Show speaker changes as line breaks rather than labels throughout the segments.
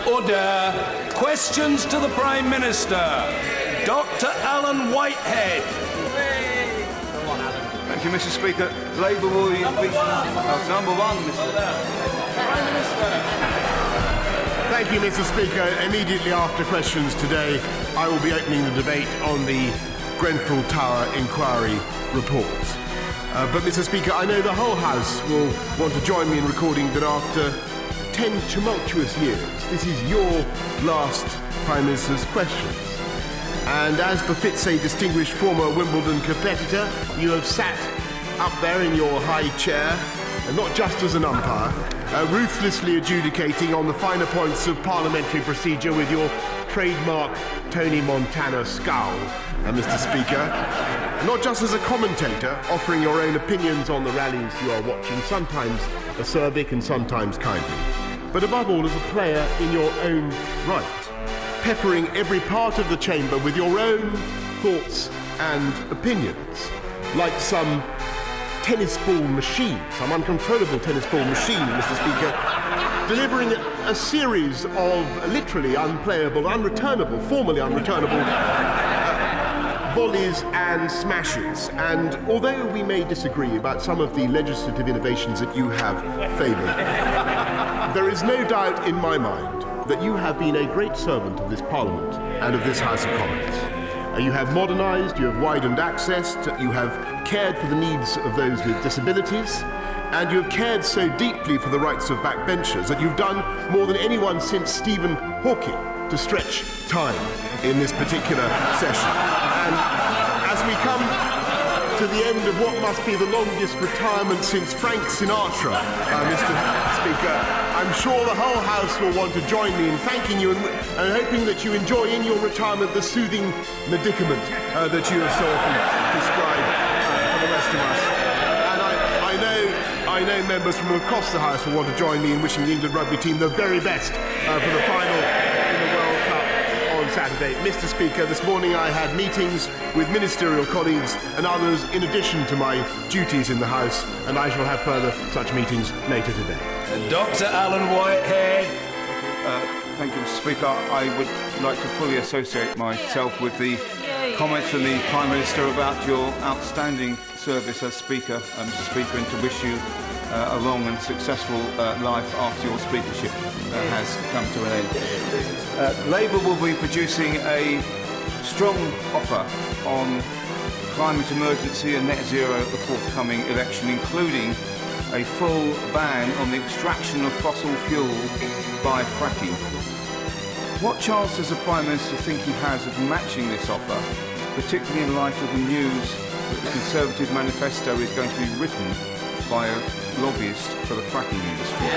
Order. Questions to the Prime Minister. Dr. Alan Whitehead.
Thank you, Mr. Speaker. Labour will be number one, Mr.
Prime Minister.
Thank you, Mr. Speaker. Immediately after questions today, I will be opening the debate on the Grenfell Tower inquiry report. But, Mr. Speaker, I know the whole House will want to join me in recording that after 10 tumultuous years, this is your last Prime Minister's questions. And as befits a distinguished former Wimbledon competitor, you have sat up there in your high chair, and not just as an umpire, ruthlessly adjudicating on the finer points of parliamentary procedure with your trademark Tony Montana scowl, Mr. Speaker. Not just as a commentator, offering your own opinions on the rallies you are watching, sometimes acerbic and sometimes kindly, but above all as a player in your own right, peppering every part of the chamber with your own thoughts and opinions, like some tennis ball machine, some uncontrollable tennis ball machine, Mr. Speaker, delivering a series of literally unplayable, unreturnable, formally unreturnable volleys and smashes. And although we may disagree about some of the legislative innovations that you have favoured, there is no doubt in my mind that you have been a great servant of this Parliament and of this House of Commons. You have modernised, you have widened access, you have cared for the needs of those with disabilities, and you have cared so deeply for the rights of backbenchers that you've done more than anyone since Stephen Hawking to stretch time in this particular session. And as we come to the end of what must be the longest retirement since Frank Sinatra, Mr. Speaker, I'm sure the whole House will want to join me in thanking you and hoping that you enjoy in your retirement the soothing medicament that you have so often prescribed for the rest of us. And I know members from across the House will want to join me in wishing the England rugby team the very best for the final in the World Cup on Saturday. Mr. Speaker, this morning I had meetings with ministerial colleagues and others in addition to my duties in the House, and I shall have further such meetings later today.
Dr. Alan Whitehead.
Thank you, Mr. Speaker. I would like to fully associate myself with the comments from the Prime Minister about your outstanding service as Speaker, Mr. Speaker, and to wish you a long and successful life after your speakership has come to an end. Labour will be producing a strong offer on climate emergency and net zero at the forthcoming election, including a full ban on the extraction of fossil fuel by fracking. What chance does the Prime Minister think he has of matching this offer, particularly in light of the news that the Conservative manifesto is going to be written by a lobbyist for the fracking industry?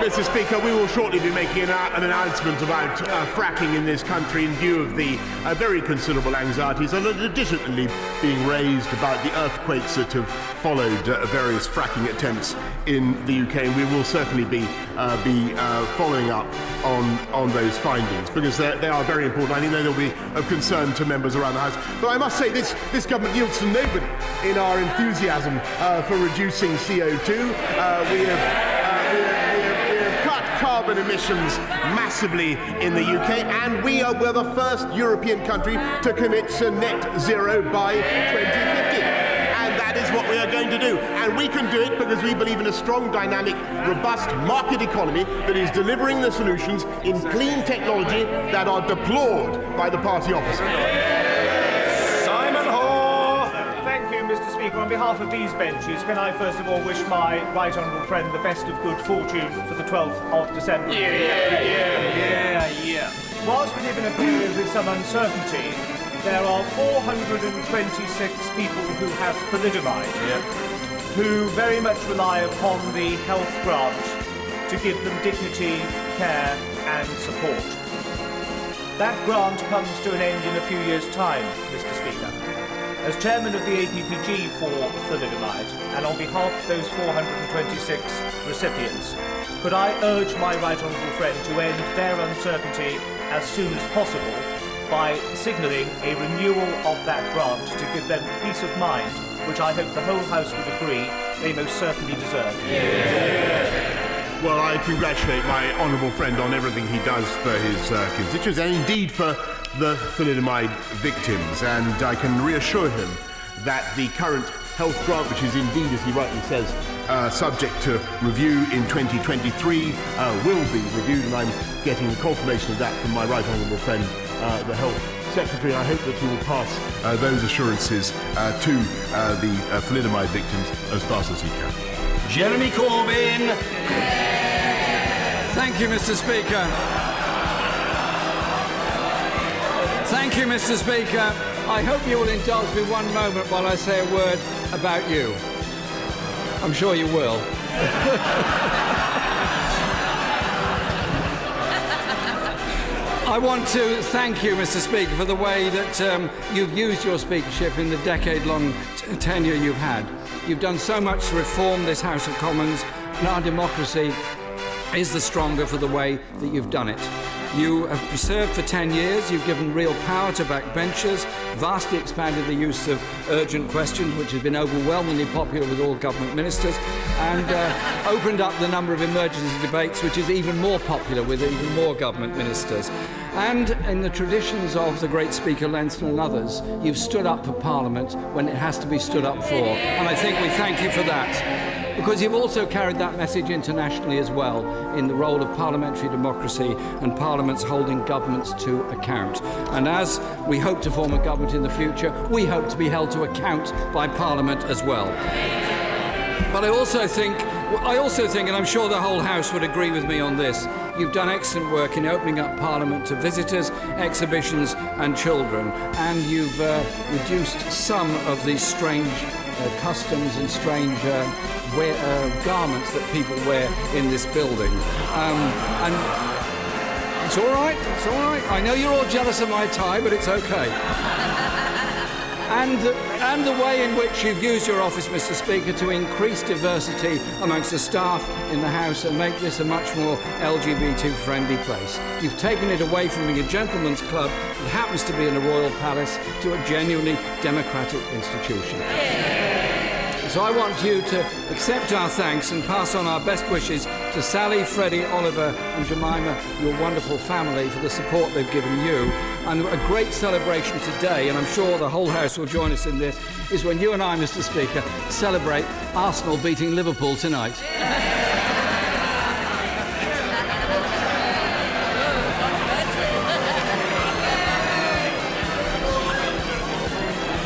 Mr. Speaker, we will shortly be making an announcement about fracking in this country in view of the very considerable anxieties that are legitimately being raised about the earthquakes that have followed various fracking attempts in the UK. And we will certainly be following up on those findings because they are very important. I think they'll be of concern to members around the House. But I must say this government yields to nobody in our enthusiasm for reducing CO2. We have cut carbon emissions massively in the UK, and we're the first European country to commit to net zero by 2050. And that is what we are going to do. And we can do it because we believe in a strong, dynamic, robust market economy that is delivering the solutions in clean technology that are deplored by the party opposite.
Mr. Speaker, on behalf of these benches, can I first of all wish my right honourable friend the best of good fortune for the 12th of December.
Yeah.
Whilst we live in a period with some uncertainty, there are 426 people who have thalidomide, who very much rely upon the health grant to give them dignity, care and support. That grant comes to an end in a few years' time, Mr. Speaker. As chairman of the APPG for thalidomide, and on behalf of those 426 recipients, could I urge my right honourable friend to end their uncertainty as soon as possible by signalling a renewal of that grant to give them peace of mind, which I hope the whole House would agree they most certainly deserve.
Well, I congratulate my honourable friend on everything he does for his constituents and indeed for the thalidomide victims. And I can reassure him that the current health grant, which is indeed, as he rightly says, subject to review in 2023, will be reviewed, and I'm getting confirmation of that from my right honourable friend, the Health Secretary. I hope that he will pass those assurances to the thalidomide victims as fast as he can.
Jeremy Corbyn. Thank you, Mr. Speaker. Thank you, Mr. Speaker. I hope you will indulge me one moment while I say a word about you. I'm sure you will. I want to thank you, Mr. Speaker, for the way that you've used your speakership in the decade-long tenure you've had. You've done so much to reform this House of Commons, and our democracy is the stronger for the way that you've done it. You have served for 10 years, you've given real power to backbenchers, vastly expanded the use of urgent questions, which has been overwhelmingly popular with all government ministers, and opened up the number of emergency debates, which is even more popular with even more government ministers. And in the traditions of the great Speaker Lenston and others, you've stood up for Parliament when it has to be stood up for. And I think we thank you for that. Because you've also carried that message internationally as well in the role of parliamentary democracy and parliaments holding governments to account. And as we hope to form a government in the future, we hope to be held to account by Parliament as well. But I also think, and I'm sure the whole House would agree with me on this, you've done excellent work in opening up Parliament to visitors, exhibitions and children, and you've reduced some of these strange customs and strange garments that people wear in this building. And it's all right, it's all right. I know you're all jealous of my tie, but it's okay. And the way in which you've used your office, Mr. Speaker, to increase diversity amongst the staff in the House and make this a much more LGBT-friendly place. You've taken it away from being a gentleman's club that happens to be in a royal palace to a genuinely democratic institution. So I want you to accept our thanks and pass on our best wishes to Sally, Freddie, Oliver and Jemima, your wonderful family, for the support they've given you. And a great celebration today, and I'm sure the whole House will join us in this, is when you and I, Mr. Speaker, celebrate Arsenal beating Liverpool tonight.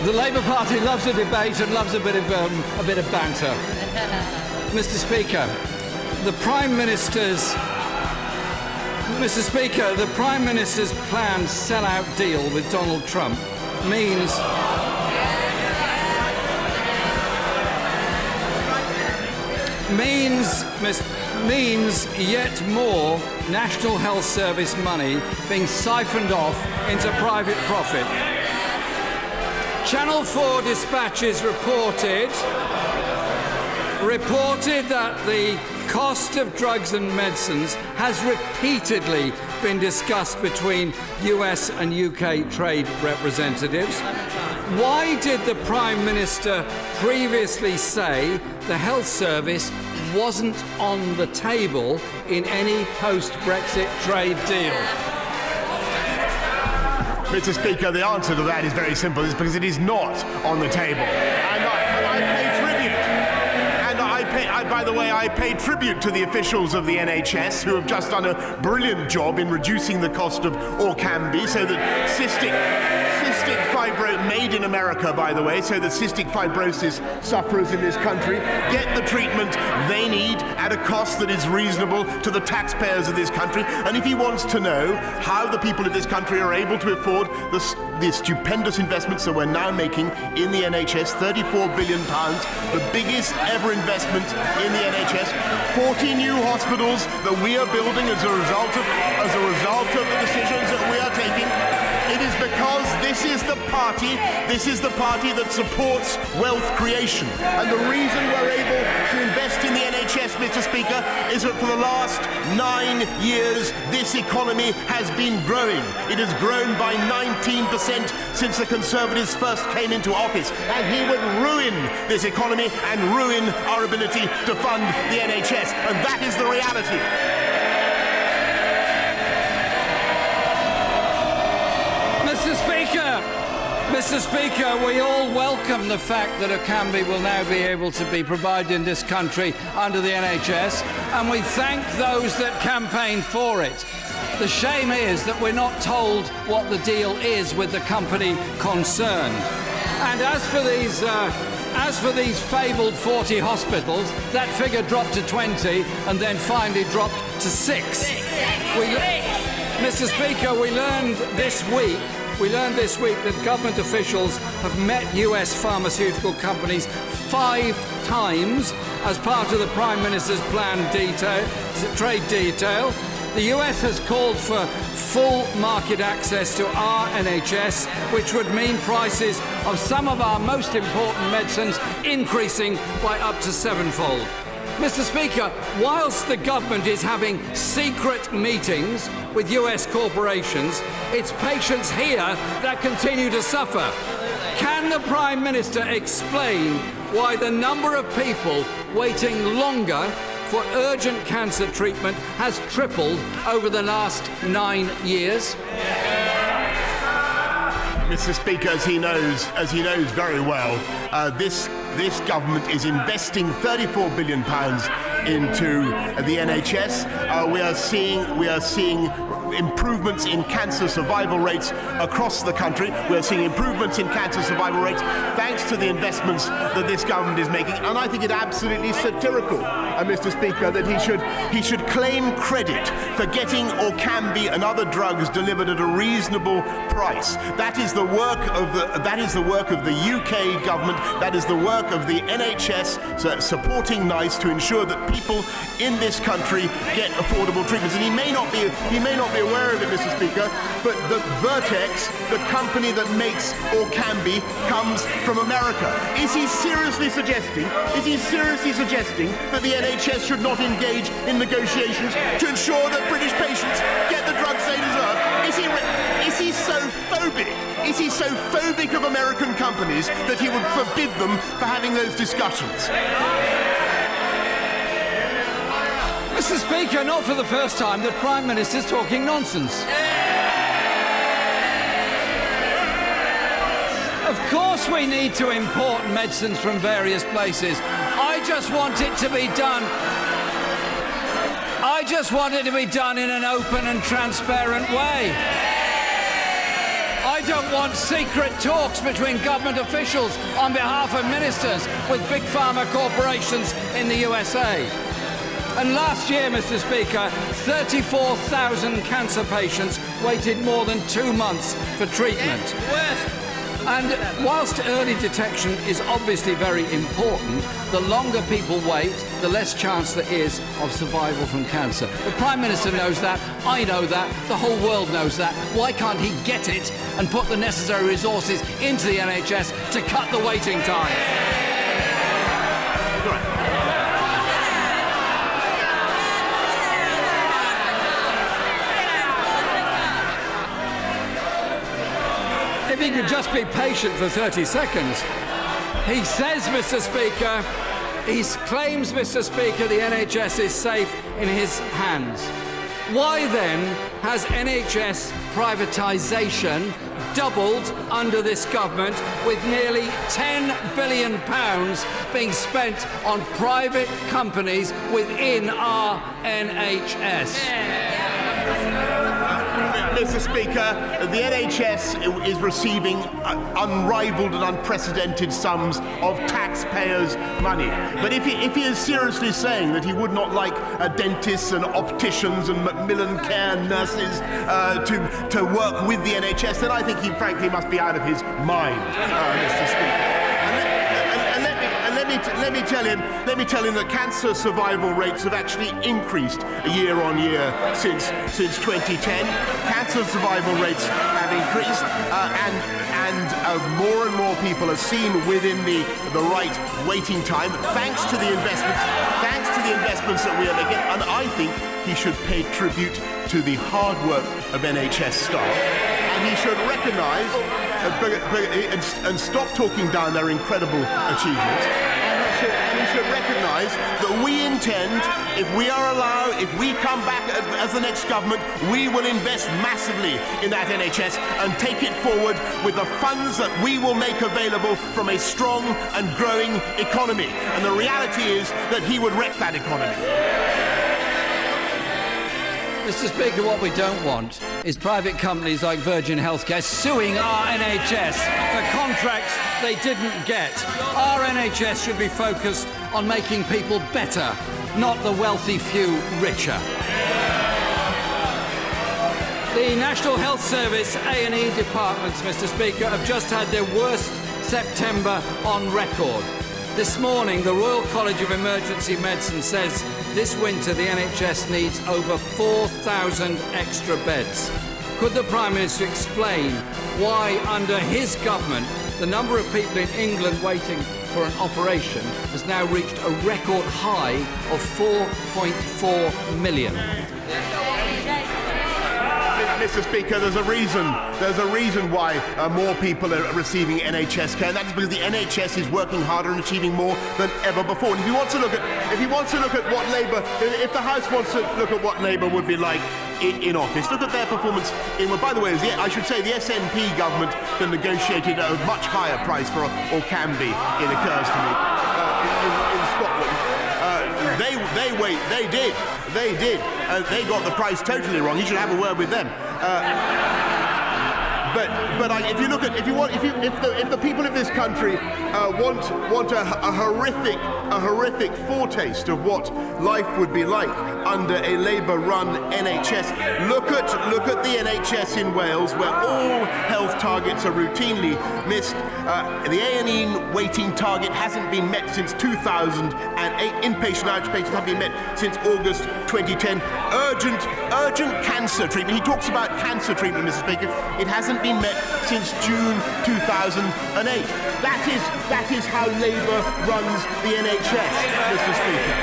The Labour Party loves a debate and loves a bit of banter. Mr. Speaker, the Prime Minister's planned sell-out deal with Donald Trump means yet more National Health Service money being siphoned off into private profit. Channel 4 dispatches reported that the cost of drugs and medicines has repeatedly been discussed between US and UK trade representatives. Why did the Prime Minister previously say the health service wasn't on the table in any post-Brexit trade deal?
Mr. Speaker, the answer to that is very simple. It's because it is not on the table. And I pay tribute. And by the way, I pay tribute to the officials of the NHS who have just done a brilliant job in reducing the cost of Orkambi so that cystic fibrosis, made in America, by the way, so that cystic fibrosis sufferers in this country get the treatment they need at a cost that is reasonable to the taxpayers of this country. And if he wants to know how the people of this country are able to afford the stupendous investments that we're now making in the NHS, £34 billion, the biggest ever investment in the NHS, 40 new hospitals that we are building as a result of the decisions that we are taking. It is because this is the party that supports wealth creation. And the reason we're able to invest in the NHS, Mr. Speaker, is that for the last 9 years, this economy has been growing. It has grown by 19% since the Conservatives first came into office. And he would ruin this economy and ruin our ability to fund the NHS. And that is the reality.
Mr. Speaker, we all welcome the fact that a Canby will now be able to be provided in this country under the NHS, and we thank those that campaigned for it. The shame is that we're not told what the deal is with the company concerned. And as for these fabled 40 hospitals, that figure dropped to 20 and then finally dropped to 6. Mr. Speaker, we learned this week that government officials have met US pharmaceutical companies 5 times as part of the Prime Minister's planned trade detail. The US has called for full market access to our NHS, which would mean prices of some of our most important medicines increasing by up to 7-fold. Mr. Speaker, whilst the government is having secret meetings with US corporations, it's patients here that continue to suffer. Can the Prime Minister explain why the number of people waiting longer for urgent cancer treatment has tripled over the last 9 years?
Mr. Speaker, as he knows very well, this government is investing £34 billion into the NHS. We are seeing improvements in cancer survival rates across the country. We are seeing improvements in cancer survival rates thanks to the investments that this government is making. And I think it absolutely satirical, Mr. Speaker, that he should claim credit for getting Orkambi and other drugs delivered at a reasonable price. That is the work of the UK government. That is the work of the NHS supporting NICE to ensure that people in this country get affordable treatments. And he may not be aware of it, Mr. Speaker, but the Vertex, the company that makes Orkambi, comes from America. Is he seriously suggesting that the NHS should not engage in negotiations to ensure that British patients get the drugs they deserve? Is he so phobic? Is he so phobic of American companies that he would forbid them for having those discussions?
Mr. Speaker, not for the first time, the Prime Minister's talking nonsense. Of course we need to import medicines from various places. I just want it to be done in an open and transparent way. I don't want secret talks between government officials on behalf of ministers with big pharma corporations in the USA. And last year, Mr. Speaker, 34,000 cancer patients waited more than 2 months for treatment. And whilst early detection is obviously very important, the longer people wait, the less chance there is of survival from cancer. The Prime Minister knows that, I know that, the whole world knows that. Why can't he get it and put the necessary resources into the NHS to cut the waiting time? If he could just be patient for 30 seconds. He says, Mr. Speaker, he claims, Mr. Speaker, the NHS is safe in his hands. Why then has NHS privatisation doubled under this government, with nearly £10 billion being spent on private companies within our NHS?
Mr. Speaker, the NHS is receiving unrivaled and unprecedented sums of taxpayers' money. But if he is seriously saying that he would not like dentists and opticians and Macmillan care nurses to work with the NHS, then I think he frankly must be out of his mind, Mr. Speaker. Let me tell him that cancer survival rates have actually increased year on year since 2010. Cancer survival rates have increased, and more and more people are seen within the right waiting time, thanks to the investments investments that we are making, and I think he should pay tribute to the hard work of NHS staff, and he should recognise and stop talking down their incredible achievements. And he should recognise that we intend, if we are allowed, if we come back as the next government, we will invest massively in that NHS and take it forward with the funds that we will make available from a strong and growing economy. And the reality is that he would wreck that economy.
Mr. Speaker, what we don't want is private companies like Virgin Healthcare suing our NHS for contracts they didn't get. Our NHS should be focused on making people better, not the wealthy few richer. The National Health Service A&E departments, Mr. Speaker, have just had their worst September on record. This morning, the Royal College of Emergency Medicine says this winter the NHS needs over 4,000 extra beds. Could the Prime Minister explain why, under his government, the number of people in England waiting for an operation has now reached a record high of 4.4 million?
Mr. Speaker, there's a reason why more people are receiving NHS care, and that is because the NHS is working harder and achieving more than ever before. And if he wants to look at what Labour, if the House wants to look at what Labour would be like in office, look at their performance in, well, by the way, I should say the SNP government that negotiated a much higher price for, or can be, it occurs to me, in Scotland. They did. They got the price totally wrong. He should have a word with them. If the people of this country want a horrific foretaste of what life would be like under a Labour-run NHS, look at the NHS in Wales, where all health targets are routinely missed. The A&E waiting target hasn't been met since 2008. Inpatient outpatients have been met since August 2010. Urgent cancer treatment. He talks about cancer treatment, Mr. Speaker. It hasn't been met since June 2008. That is how Labour runs the NHS, Mr. Speaker.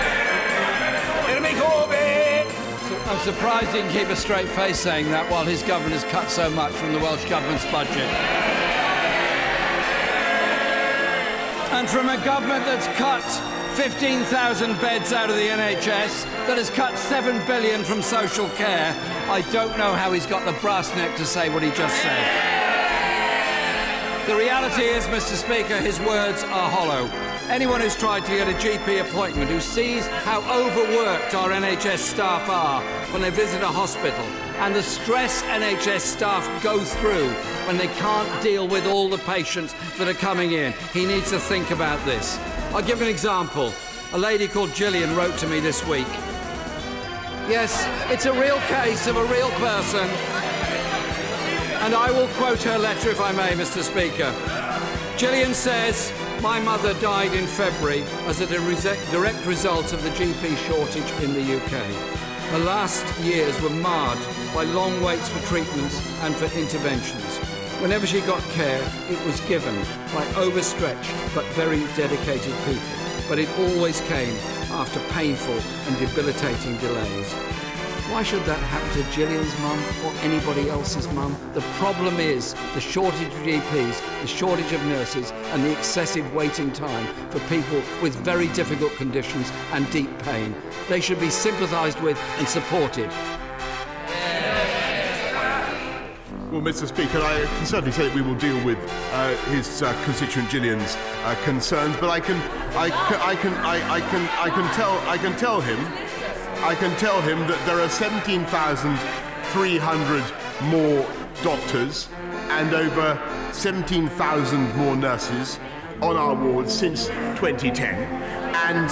I'm surprised he can keep a straight face saying that while his government has cut so much from the Welsh Government's budget. And from a government that's cut 15,000 beds out of the NHS, that has cut $7 billion from social care, I don't know how he's got the brass neck to say what he just said. The reality is, Mr. Speaker, his words are hollow. Anyone who's tried to get a GP appointment, who sees how overworked our NHS staff are when they visit a hospital, and the stress NHS staff go through when they can't deal with all the patients that are coming in, he needs to think about this. I'll give an example. A lady called Gillian wrote to me this week. Yes, it's a real case of a real person. And I will quote her letter if I may, Mr. Speaker. Gillian says, "My mother died in February as a direct result of the GP shortage in the UK. Her last years were marred by long waits for treatments and for interventions. Whenever she got care, it was given by overstretched but very dedicated people. But it always came after painful and debilitating delays." Why should that happen to Gillian's mum or anybody else's mum? The problem is the shortage of GPs, the shortage of nurses, and the excessive waiting time for people with very difficult conditions and deep pain. They should be sympathised with and supported.
Well, Mr. Speaker, I can certainly say that we will deal with his constituent Gillian's concerns, but I can tell him that there are 17,300 more doctors and over 17,000 more nurses on our wards since 2010. And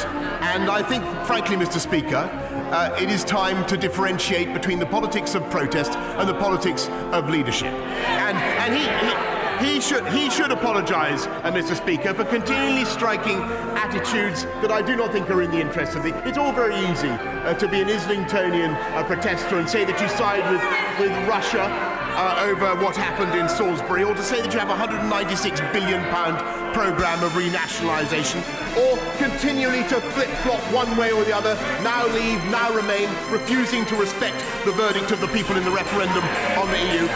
I think, frankly, Mr. Speaker, it is time to differentiate between the politics of protest and the politics of leadership. And he should apologise, Mr. Speaker, for continually striking attitudes that I do not think are in the interest of the... It's all very easy to be an Islingtonian protester and say that you side with Russia over what happened in Salisbury, or to say that you have a £196 billion programme of renationalisation, or continually to flip-flop one way or the other, now leave, now remain, refusing to respect the verdict of the people in the referendum on the EU.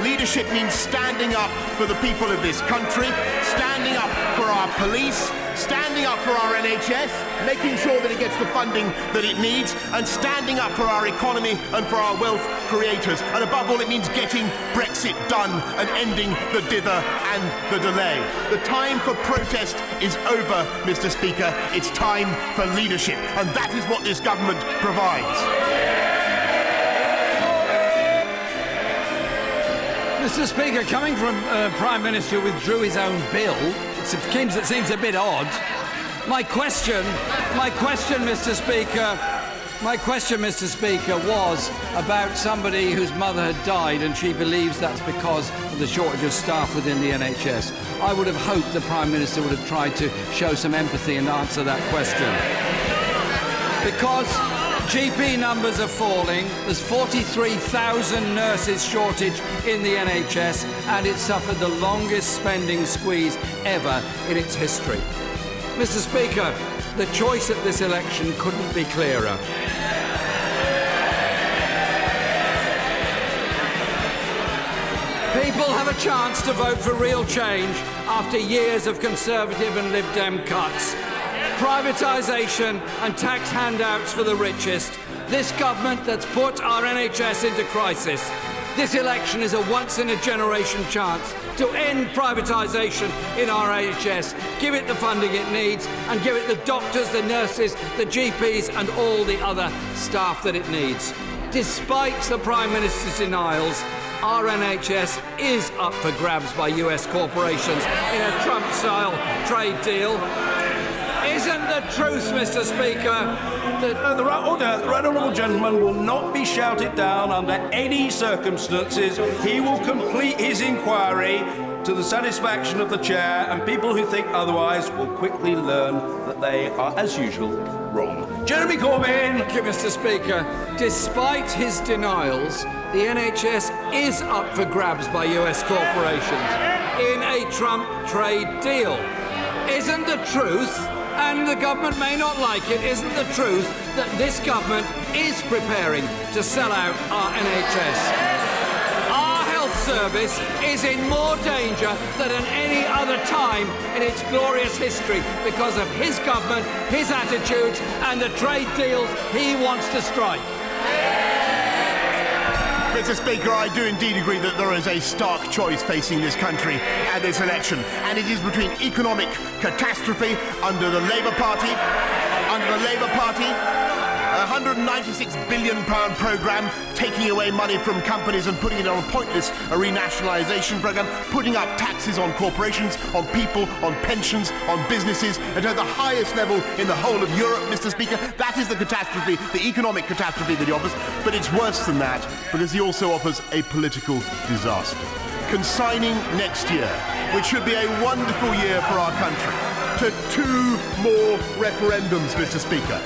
Leadership means standing up for the people of this country, standing up for our police, standing up for our NHS, making sure that it gets the funding that it needs, and standing up for our economy and for our wealth creators. And above all, it means getting Brexit done and ending the dither and the delay. The time for protest is over, Mr. Speaker. It's time for leadership, and that is what this government provides.
Mr. Speaker, coming from a Prime Minister who withdrew his own bill, it seems a bit odd. My question, Mr. Speaker, was about somebody whose mother had died, and she believes that's because of the shortage of staff within the NHS. I would have hoped the Prime Minister would have tried to show some empathy and answer that question. Because GP numbers are falling, there's 43,000 nurses shortage in the NHS, and it suffered the longest spending squeeze ever in its history. Mr. Speaker, the choice at this election couldn't be clearer. People have a chance to vote for real change after years of Conservative and Lib Dem cuts. Privatisation and tax handouts for the richest. This government that's put our NHS into crisis. This election is a once-in-a-generation chance to end privatisation in our NHS, give it the funding it needs, and give it the doctors, the nurses, the GPs and all the other staff that it needs. Despite the Prime Minister's denials, our NHS is up for grabs by US corporations in a Trump-style trade deal. Isn't the truth, Mr. Speaker, that...
The right honourable gentleman will not be shouted down under any circumstances. He will complete his inquiry to the satisfaction of the chair, and people who think otherwise will quickly learn that they are, as usual, wrong. Jeremy Corbyn!
Thank you, Mr. Speaker. Despite his denials, the NHS is up for grabs by US corporations in a Trump trade deal. Isn't the truth, and the government may not like it, isn't the truth that this government is preparing to sell out our NHS? Our health service is in more danger than at any other time in its glorious history because of his government, his attitudes and the trade deals he wants to strike.
Mr. Speaker, I do indeed agree that there is a stark choice facing this country at this election, and it is between economic catastrophe under the Labour Party, a £196 billion programme taking away money from companies and putting it on a pointless renationalisation programme, putting up taxes on corporations, on people, on pensions, on businesses, and at the highest level in the whole of Europe, Mr. Speaker. That is the catastrophe, the economic catastrophe that he offers, but it's worse than that because he also offers a political disaster. Consigning next year, which should be a wonderful year for our country, to 2 more referendums, Mr. Speaker.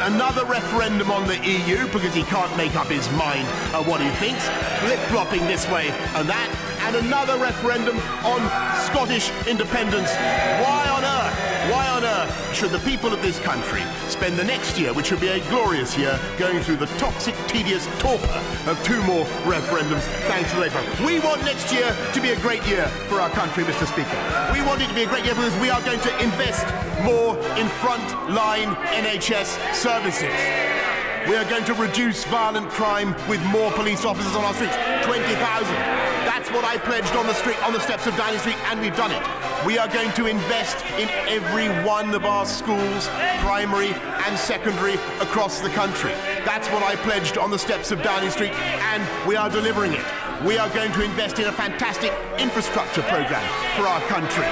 Another referendum on the EU, because he can't make up his mind on what he thinks, flip-flopping this way and that, and another referendum on Scottish independence. Why on earth should the people of this country spend the next year, which should be a glorious year, going through the toxic, tedious torpor of 2 more referendums thanks to Labour? We want next year to be a great year for our country, Mr. Speaker. We want it to be a great year because we are going to invest more in front-line NHS services. We are going to reduce violent crime with more police officers on our streets, 20,000. That's what I pledged on the steps of Downing Street, and we've done it. We are going to invest in every one of our schools, primary and secondary, across the country. That's what I pledged on the steps of Downing Street, and we are delivering it. We are going to invest in a fantastic infrastructure programme for our country.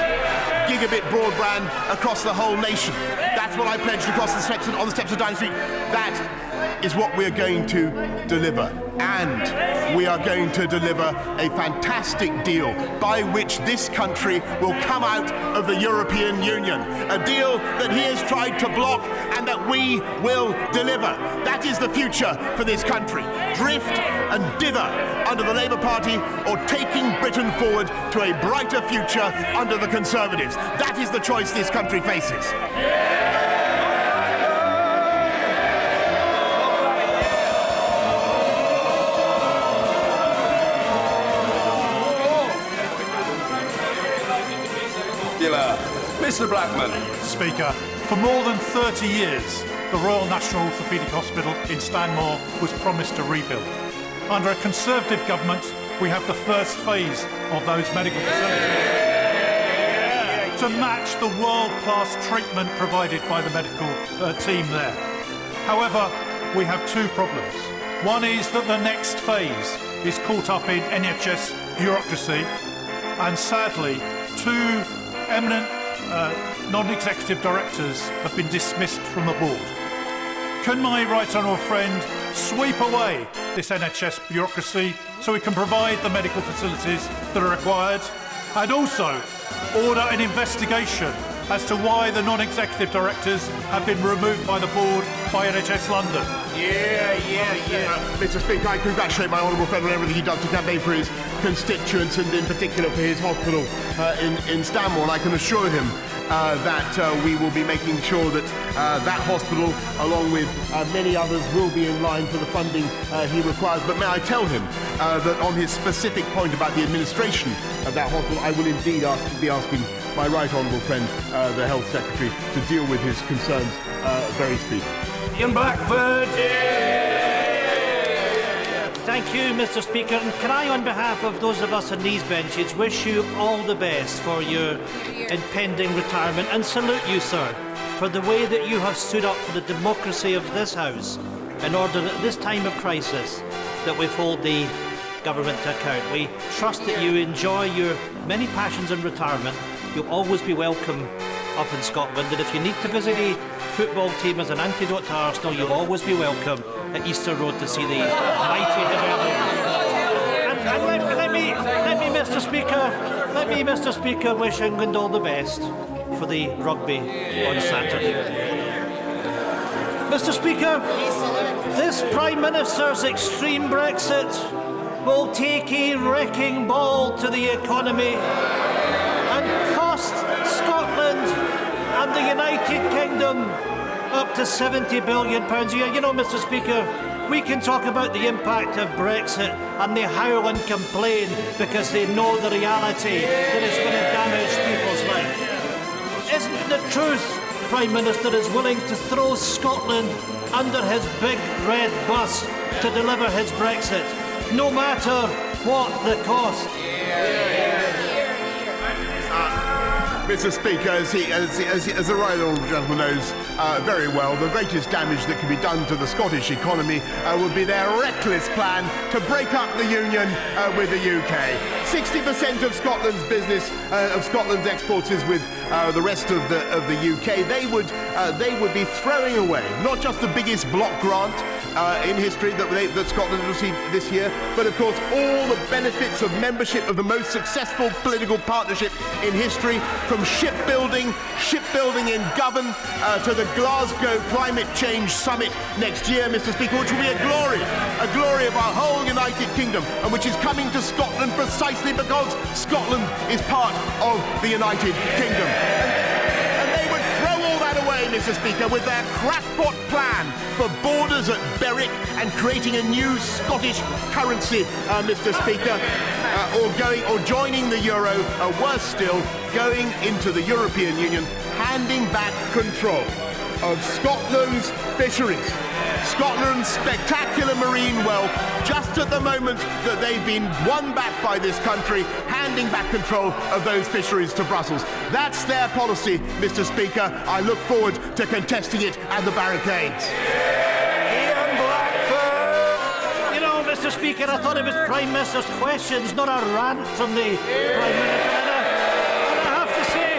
Gigabit broadband across the whole nation. That's what I pledged on the steps of Downing Street. That is what we are going to deliver. And we are going to deliver a fantastic deal by which this country will come out of the European Union. A deal that he has tried to block and that we will deliver. That is the future for this country. Drift and dither under the Labour Party, or taking Britain forward to a brighter future under the Conservatives. That is the choice this country faces.
Mr. Blackman.
Speaker, for more than 30 years, the Royal National Orthopaedic Hospital in Stanmore was promised a rebuild. Under a Conservative government, we have the first phase of those medical facilities to match the world-class treatment provided by the medical team there. However, we have two problems. One is that the next phase is caught up in NHS bureaucracy, and sadly, two eminent non-executive directors have been dismissed from the board. Can my right honourable friend sweep away this NHS bureaucracy so we can provide the medical facilities that are required, and also order an investigation as to why the non-executive directors have been removed by the board by NHS London?
Mr. Speaker, I congratulate my honourable friend on everything he does to campaign for his constituents and in particular for his hospital in Stanmore, and I can assure him that we will be making sure that that hospital, along with many others, will be in line for the funding he requires. But may I tell him that on his specific point about the administration of that hospital, I will indeed be asking my right honourable friend, the Health Secretary, to deal with his concerns very speedily.
Ian Blackford.
Thank you, Mr. Speaker. And can I, on behalf of those of us on these benches, wish you all the best for your impending retirement, and salute you, sir, for the way that you have stood up for the democracy of this House in order at this time of crisis that we hold the government to account. We trust that you enjoy your many passions in retirement. You'll always be welcome up in Scotland, and if you need to visit a football team as an antidote to Arsenal, you'll always be welcome at Easter Road to see the mighty development. And let me, Mr. Speaker, wish England all the best for the rugby on Saturday. Mr. Speaker, this Prime Minister's extreme Brexit will take a wrecking ball to the economy and cost Scotland and the United Kingdom up to £70 billion a year. You know, Mr. Speaker, we can talk about the impact of Brexit and they howl and complain because they know the reality that it's going to damage people's lives. Isn't it the truth, Prime Minister is willing to throw Scotland under his big red bus to deliver his Brexit, no matter what the cost?
Mr. Speaker, as the right honourable gentleman knows very well, the greatest damage that can be done to the Scottish economy would be their reckless plan to break up the union with the UK. 60% of Scotland's business, of Scotland's exports, is with the rest of the UK. They would be throwing away not just the biggest block grant in history that Scotland received this year, but of course all the benefits of membership of the most successful political partnership in history, from shipbuilding in Govan to the Glasgow Climate Change Summit next year, Mr. Speaker, which will be a glory of our whole United Kingdom, and which is coming to Scotland precisely because Scotland is part of the United Kingdom. And they would throw all that away, Mr. Speaker, with their crackpot plan for borders at Berwick and creating a new Scottish currency, Mr. Speaker, or joining the euro, or worse still, going into the European Union, handing back control of Scotland's fisheries, Scotland's spectacular marine wealth, just at the moment that they've been won back by this country, handing back control of those fisheries to Brussels. That's their policy, Mr. Speaker. I look forward to contesting it at the barricades.
You know, Mr. Speaker, I thought it was Prime Minister's questions, not a rant from the Prime Minister. And I have to say,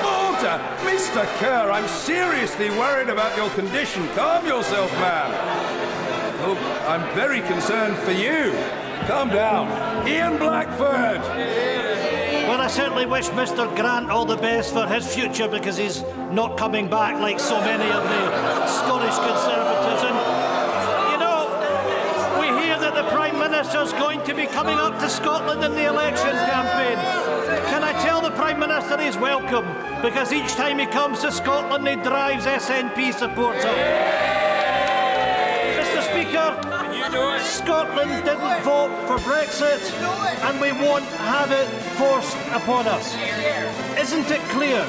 Order! Mr. Kerr, I'm seriously worried about your condition. Calm yourself, man. Look, I'm very concerned for you. Calm down. Ian Blackford!
Well, I certainly wish Mr. Grant all the best for his future, because he's not coming back like so many of the Scottish Conservatives. And, you know, we hear that the Prime Minister's going to be coming up to Scotland in the election campaign. Can I tell the Prime Minister he's welcome, because each time he comes to Scotland he drives SNP supporters. Mr. Speaker, Scotland didn't vote for Brexit, and we won't have it forced upon us. Isn't it clear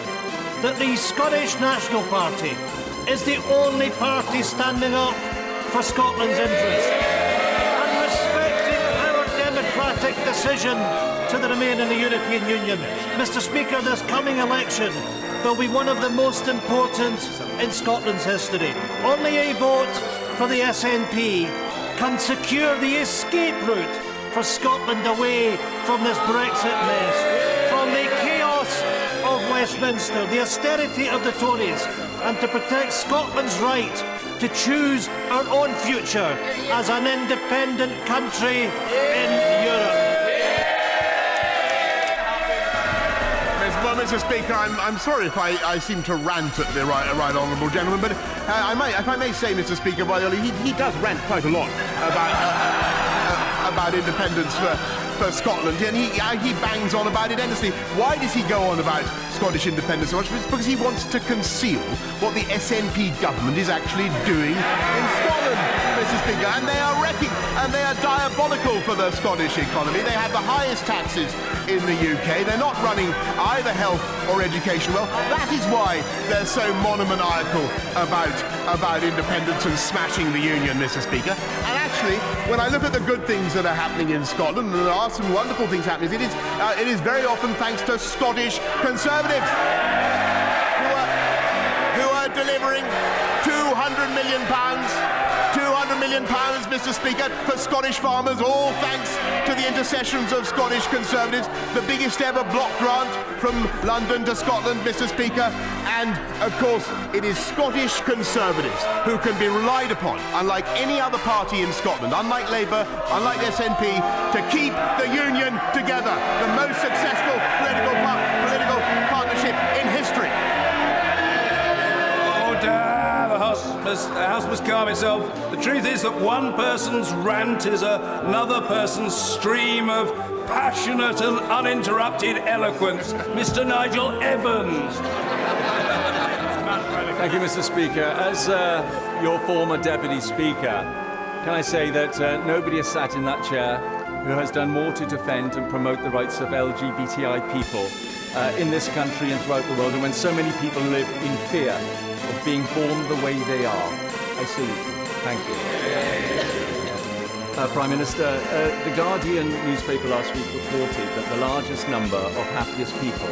that the Scottish National Party is the only party standing up for Scotland's interests and respecting our democratic decision to remain in the European Union? Mr. Speaker, this coming election will be one of the most important in Scotland's history. Only a vote for the SNP can secure the escape route for Scotland away from this Brexit mess, from the chaos of Westminster, the austerity of the Tories, and to protect Scotland's right to choose our own future as an independent country in Europe.
Well, Mr. Speaker, I'm sorry if I seem to rant at the right honourable gentleman, but if I may say, Mr. Speaker, he does rant quite a lot about independence for Scotland, and he bangs on about it endlessly. Why does he go on about Scottish independence so much? It's because he wants to conceal what the SNP government is actually doing in Scotland, Mr. Speaker, and they are wrecking, and they are diabolical for the Scottish economy. They have the highest taxes in the UK. They're not running either health or education well. That is why they're so monomaniacal about independence and smashing the union, Mr. Speaker. And actually, when I look at the good things that are happening in Scotland, and there are some wonderful things happening, it is very often thanks to Scottish Conservatives who are delivering £200 million, Mr. Speaker, for Scottish farmers, all thanks to the intercessions of Scottish Conservatives, the biggest ever block grant from London to Scotland, Mr. Speaker. And, of course, it is Scottish Conservatives who can be relied upon, unlike any other party in Scotland, unlike Labour, unlike the SNP, to keep the union together. The most successful political partnership in history.
The House must calm itself. The truth is that one person's rant is another person's stream of passionate and uninterrupted eloquence. Mr. Nigel Evans.
Thank you, Mr. Speaker. As your former Deputy Speaker, can I say that nobody has sat in that chair who has done more to defend and promote the rights of LGBTI people in this country and throughout the world, and when so many people live in fear of being born the way they are. I salute you. Thank you. Prime Minister, the Guardian newspaper last week reported that the largest number of happiest people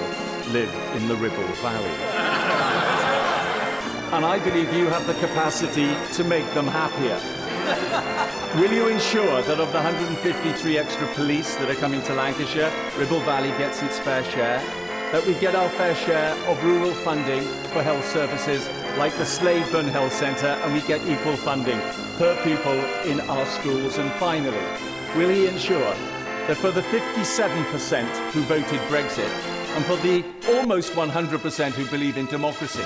live in the Ribble Valley. And I believe you have the capacity to make them happier. Will you ensure that of the 153 extra police that are coming to Lancashire, Ribble Valley gets its fair share? That we get our fair share of rural funding for health services like the Slaveburn Health Centre, and we get equal funding per pupil in our schools? And finally, will he ensure that for the 57% who voted Brexit and for the almost 100% who believe in democracy,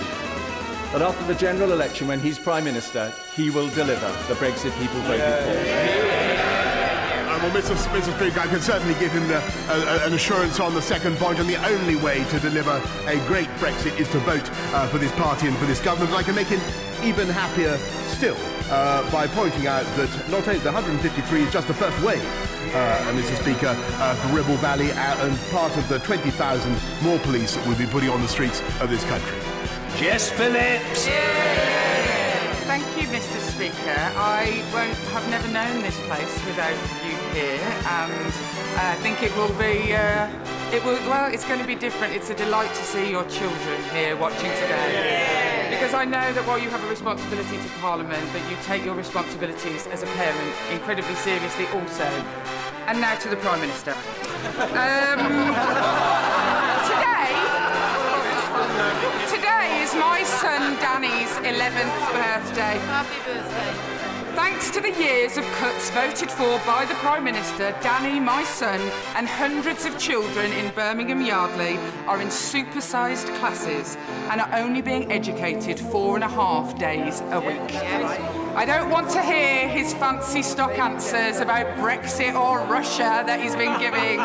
that after the general election, when he's Prime Minister, he will deliver the Brexit people voted for?
Well, Mr. Speaker, I can certainly give him an assurance on the second point, and the only way to deliver a great Brexit is to vote for this party and for this government. And I can make him even happier still by pointing out that not only the 153 is just the first wave, Mr. Speaker, for Ribble Valley, and part of the 20,000 more police that we'll be putting on the streets of this country.
Jess Phillips.
Thank you, Mr. Speaker. I have never known this place without you here, and I think it will be. Well, it's going to be different. It's a delight to see your children here watching today, because I know that while you have a responsibility to Parliament, that you take your responsibilities as a parent incredibly seriously also. And now to the Prime Minister. Today is son Danny's 11th birthday.
Happy birthday.
Thanks to the years of cuts voted for by the Prime Minister, Danny, my son, and hundreds of children in Birmingham Yardley are in supersized classes and are only being educated 4.5 days a week. I don't want to hear his fancy stock answers about Brexit or Russia that he's been giving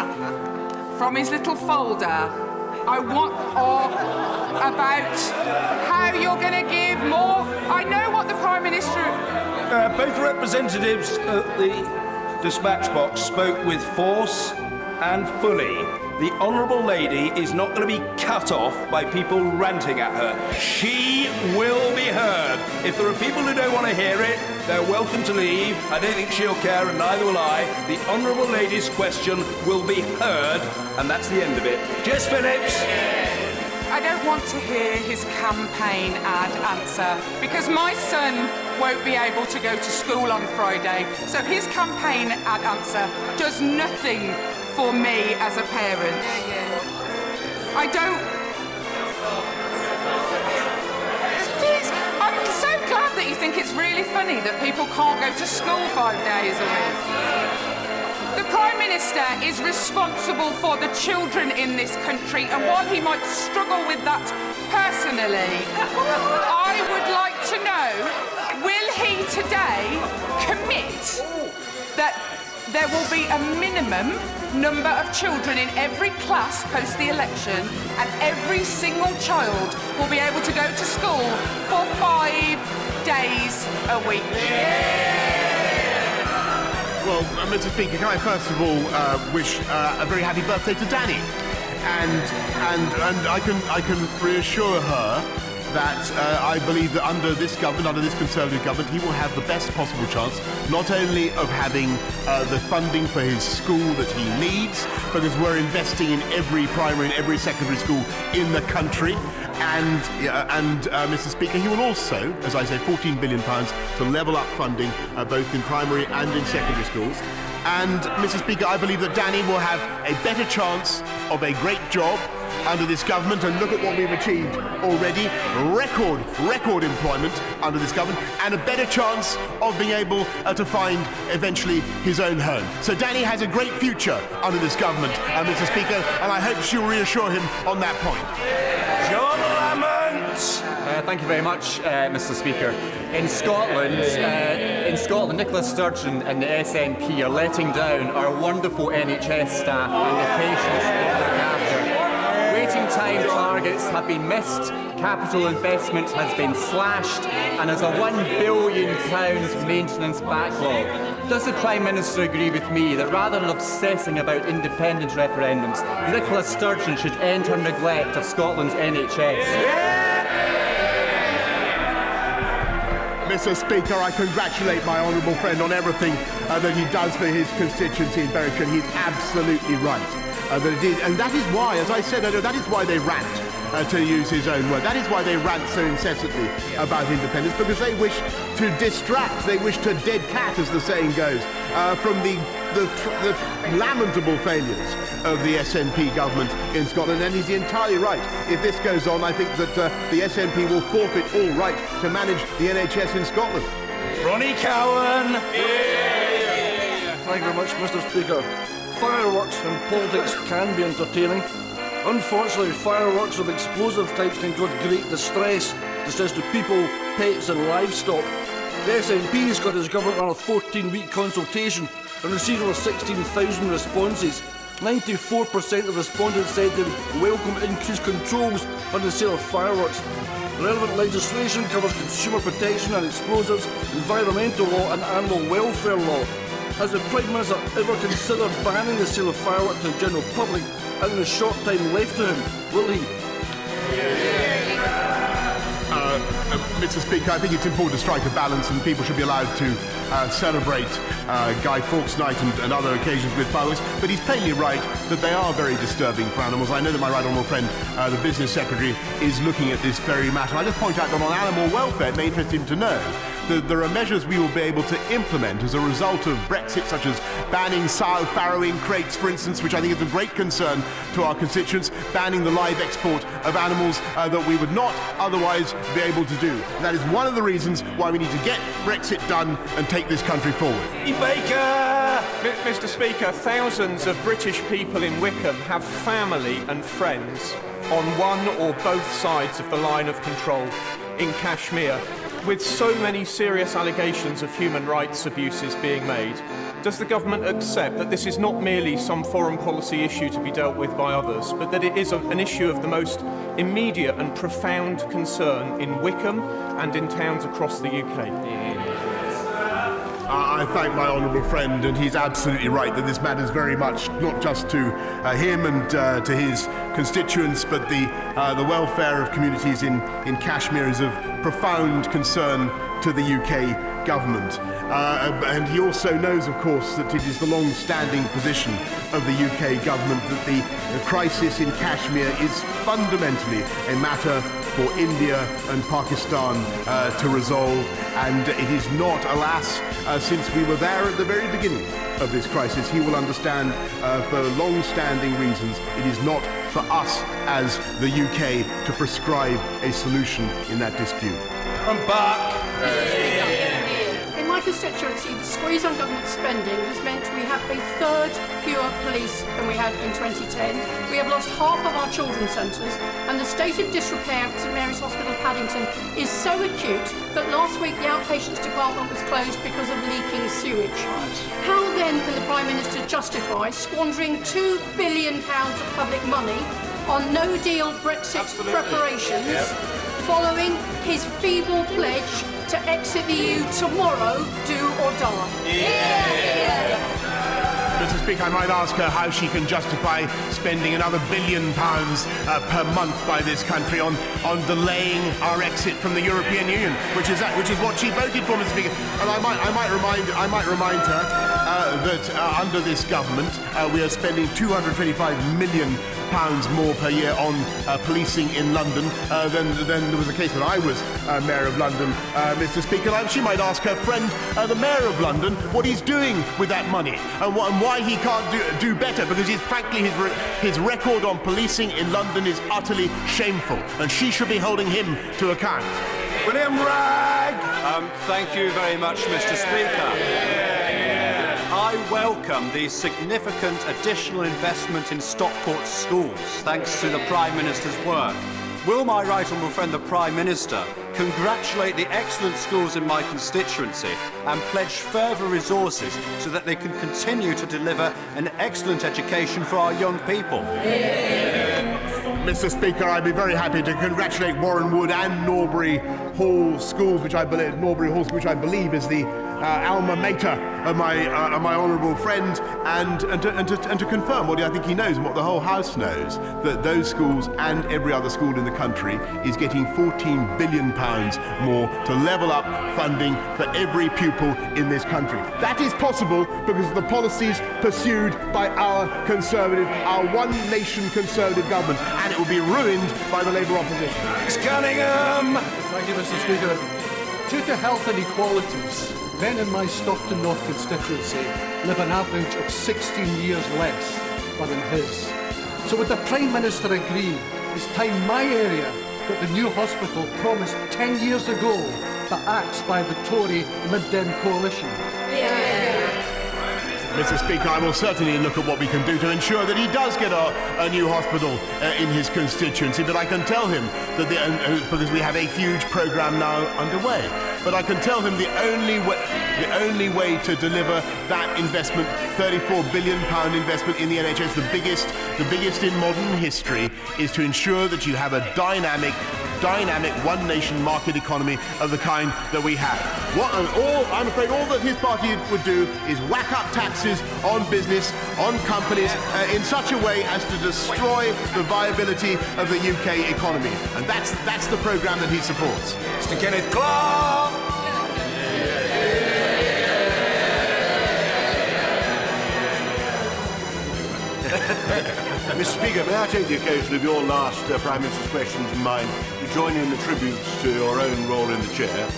from his little folder. I want about how you're going to give more. I know what the Prime Minister...
Both representatives at the dispatch box spoke with force and fully. The Honourable Lady is not going to be cut off by people ranting at her. She will be heard. If there are people who don't want to hear it, they're welcome to leave. I don't think she'll care, and neither will I. The Honourable Lady's question will be heard, and that's the end of it. Jess Phillips.
I don't want to hear his campaign ad answer because my son won't be able to go to school on Friday, so his campaign ad answer does nothing for me as a parent. I don't... Please, I'm so glad that you think it's really funny that people can't go to school 5 days a week. The Prime Minister is responsible for the children in this country, and while he might struggle with that personally, I would like to know, will he today commit that there will be a minimum number of children in every class post the election, and every single child will be able to go to school for 5 days a week?
Well, Mr. Speaker, can I first of all wish a very happy birthday to Danny, and I can reassure her that I believe that under this government, under this Conservative government, he will have the best possible chance, not only of having the funding for his school that he needs, because we're investing in every primary and every secondary school in the country, and Mr. Speaker, he will also, as I say, £14 billion to level up funding both in primary and in secondary schools. And, Mr. Speaker, I believe that Danny will have a better chance of a great job under this government, and look at what we've achieved already. Record employment under this government, and a better chance of being able to find eventually his own home. So Danny has a great future under this government, Mr. Speaker, and I hope she'll reassure him on that point.
John Lamont.
Thank you very much, Mr. Speaker. In Scotland, Nicola Sturgeon and the SNP are letting down our wonderful NHS staff and the patients they look after. Waiting time targets have been missed, capital investment has been slashed, and there's a £1 billion maintenance backlog. Does the Prime Minister agree with me that rather than obsessing about independent referendums, Nicola Sturgeon should end her neglect of Scotland's NHS?
Mr. Speaker, I congratulate my honourable friend on everything that he does for his constituency in Berwickshire. He's absolutely right. And that is why, as I said earlier, that is why they rant, to use his own word. That is why they rant so incessantly about independence, because they wish to distract, they wish to dead cat, as the saying goes, from the lamentable failures of the SNP government in Scotland. And he's entirely right. If this goes on, I think that the SNP will forfeit all right to manage the NHS in Scotland.
Ronnie Cowan.
Thank you very much, Mr. Speaker. Fireworks and politics can be entertaining. Unfortunately, fireworks of explosive types can cause great distress to people, pets and livestock. The SNP has got his government on a 14-week consultation and received over 16,000 responses. 94% of respondents said they would welcome increased controls on the sale of fireworks. Relevant legislation covers consumer protection and explosives, environmental law and animal welfare law. Has the Prime Minister ever considered banning the sale of fireworks to the general public, and in the short time left to him, will he?
Mr. Speaker, I think it's important to strike a balance, and people should be allowed to celebrate Guy Fawkes Night and other occasions with fireworks, but he's plainly right that they are very disturbing for animals. I know that my right honourable friend, the Business Secretary, is looking at this very matter. I just point out that on animal welfare, it may interest him to know there are measures we will be able to implement as a result of Brexit, such as banning sow farrowing crates, for instance, which I think is a great concern to our constituents, banning the live export of animals that we would not otherwise be able to do. And that is one of the reasons why we need to get Brexit done and take this country forward.
Mr. Speaker, thousands of British people in Wickham have family and friends on one or both sides of the line of control in Kashmir, with so many serious allegations of human rights abuses being made. Does the government accept that this is not merely some foreign policy issue to be dealt with by others, but that it is an issue of the most immediate and profound concern in Wickham and in towns across the UK?
I thank my honourable friend, and he's absolutely right that this matters very much not just to him and to his constituents, but the welfare of communities in Kashmir is of profound concern to the UK government. And he also knows, of course, that it is the long-standing position of the UK government that the crisis in Kashmir is fundamentally a matter for India and Pakistan to resolve, and it is not, alas, since we were there at the very beginning of this crisis, he will understand for long-standing reasons it is not for us as the UK to prescribe a solution in that dispute.
I'm back.
In my constituency, the squeeze on government spending has meant we have a third fewer police than we had in 2010. We have lost half of our children's centres, and the state of disrepair at St Mary's Hospital, Paddington, is so acute that last week the outpatients department was closed because of leaking sewage. How then can the Prime Minister justify squandering £2 billion of public money on no-deal Brexit preparations, following his feeble pledge to exit the EU tomorrow, do or die?
Mr. Speaker, I might ask her how she can justify spending another £1 billion per month by this country on delaying our exit from the European Union, which is what she voted for, Mr. Speaker. And I might remind her that under this government we are spending £225 million more per year on policing in London than there was the case when I was Mayor of London, Mr. Speaker. She might ask her friend, the Mayor of London, what he's doing with that money and why he can't do better, because frankly his record on policing in London is utterly shameful, and she should be holding him to account.
William Bragg!
Thank you very much, Mr. Speaker. I welcome the significant additional investment in Stockport schools, thanks to the Prime Minister's work. Will my right honourable friend, the Prime Minister, congratulate the excellent schools in my constituency and pledge further resources so that they can continue to deliver an excellent education for our young people?
Mr. Speaker, I'd be very happy to congratulate Warren Wood and Norbury Hall schools, which I believe is the alma mater of my honourable friend, and to confirm what I think he knows and what the whole House knows, that those schools and every other school in the country is getting £14 billion more to level up funding for every pupil in this country. That is possible because of the policies pursued by our one-nation Conservative government, and it will be ruined by the Labour opposition.
Cunningham!
Thank you, Mr. Speaker. Due to health inequalities, men in my Stockton North constituency live an average of 16 years less than in his. So would the Prime Minister agree it's time my area got the new hospital promised 10 years ago that axed by the Tory Lib Dem coalition?
Mr. Speaker, I will certainly look at what we can do to ensure that he does get a new hospital in his constituency, but I can tell him that because we have a huge programme now underway, but I can tell him the only way to deliver that investment, £34 billion investment in the NHS, the biggest in modern history, is to ensure that you have a dynamic one-nation market economy of the kind that we have. I'm afraid all that his party would do is whack up taxes on business, on companies, in such a way as to destroy the viability of the UK economy. And that's the programme that he supports.
Mr. Kenneth Clark!
Mr. Speaker, may I take the occasion of your last Prime Minister's questions and mine to join in the tributes to your own role in the chair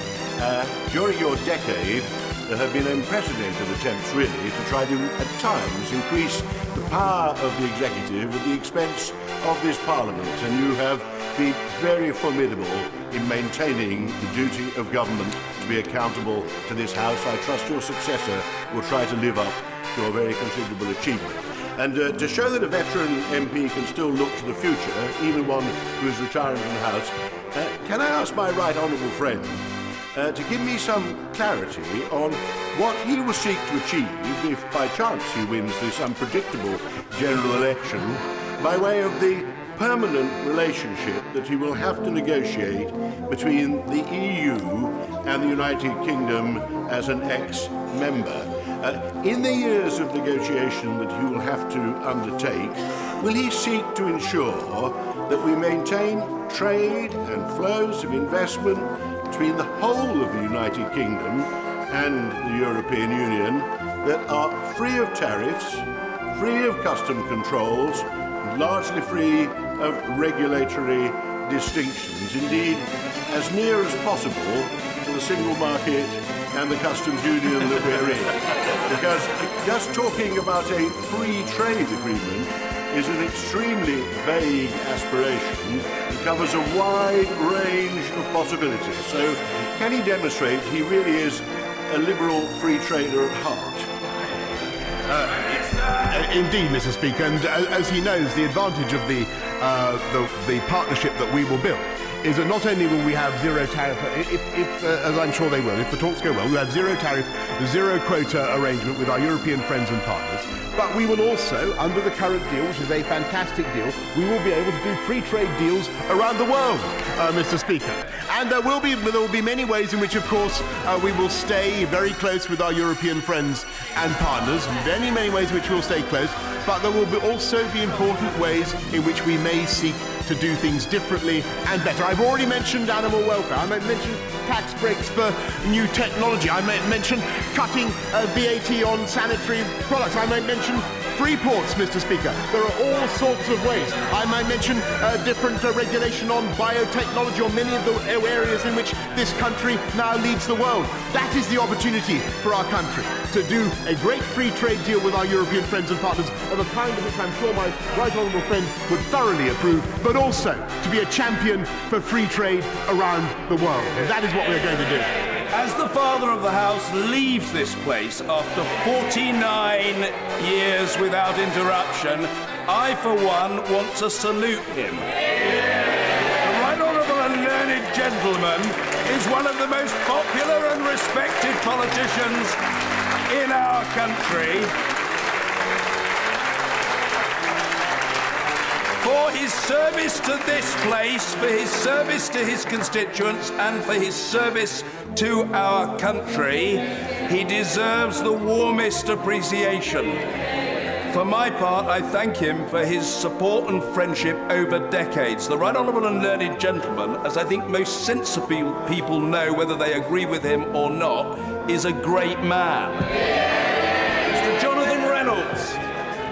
During your decade, there have been unprecedented attempts, really, to try to, at times, increase the power of the executive at the expense of this Parliament, and you have been very formidable in maintaining the duty of government to be accountable to this House. I trust your successor will try to live up to a very considerable achievement. And to show that a veteran MP can still look to the future, even one who is retiring from the House, can I ask my right honourable friend to give me some clarity on what he will seek to achieve if by chance he wins this unpredictable general election by way of the permanent relationship that he will have to negotiate between the EU and the United Kingdom as an ex-member. In the years of negotiation that he will have to undertake, will he seek to ensure that we maintain trade and flows of investment between the whole of the United Kingdom and the European Union that are free of tariffs, free of custom controls, and largely free of regulatory distinctions, indeed as near as possible to the single market and the customs union that we're in. Because just talking about a free trade agreement is an extremely vague aspiration and covers a wide range of possibilities. So can he demonstrate he really is a liberal free trader at heart?
Indeed, Mr. Speaker, and as he knows, the advantage of the partnership that we will build is that not only will we have zero tariff, as I'm sure they will, if the talks go well, we'll have zero tariff, zero quota arrangement with our European friends and partners, but we will also, under the current deal, which is a fantastic deal, we will be able to do free trade deals around the world, Mr. Speaker. And there will be many ways in which, of course, we will stay very close with our European friends and partners, many ways in which we'll stay close, but there will also be important ways in which we may seek to do things differently and better. I've already mentioned animal welfare. I might mention tax breaks for new technology. I might mention cutting VAT on sanitary products. I might mention free ports, Mr. Speaker. There are all sorts of ways. I might mention different regulation on biotechnology or many of the areas in which this country now leads the world. That is the opportunity for our country to do a great free trade deal with our European friends and partners of a kind of which I'm sure my right honourable friend would thoroughly approve, but also to be a champion for free trade around the world. And that is what we're going to do.
As the Father of the House leaves this place after 49 years without interruption, I, for one, want to salute him. The Right Honourable and Learned Gentleman is one of the most popular and respected politicians in our country. For his service to this place, for his service to his constituents, and for his service to our country, he deserves the warmest appreciation. For my part, I thank him for his support and friendship over decades. The Right Honourable and Learned Gentleman, as I think most sensible people know whether they agree with him or not, is a great man. Mr. Jonathan Reynolds.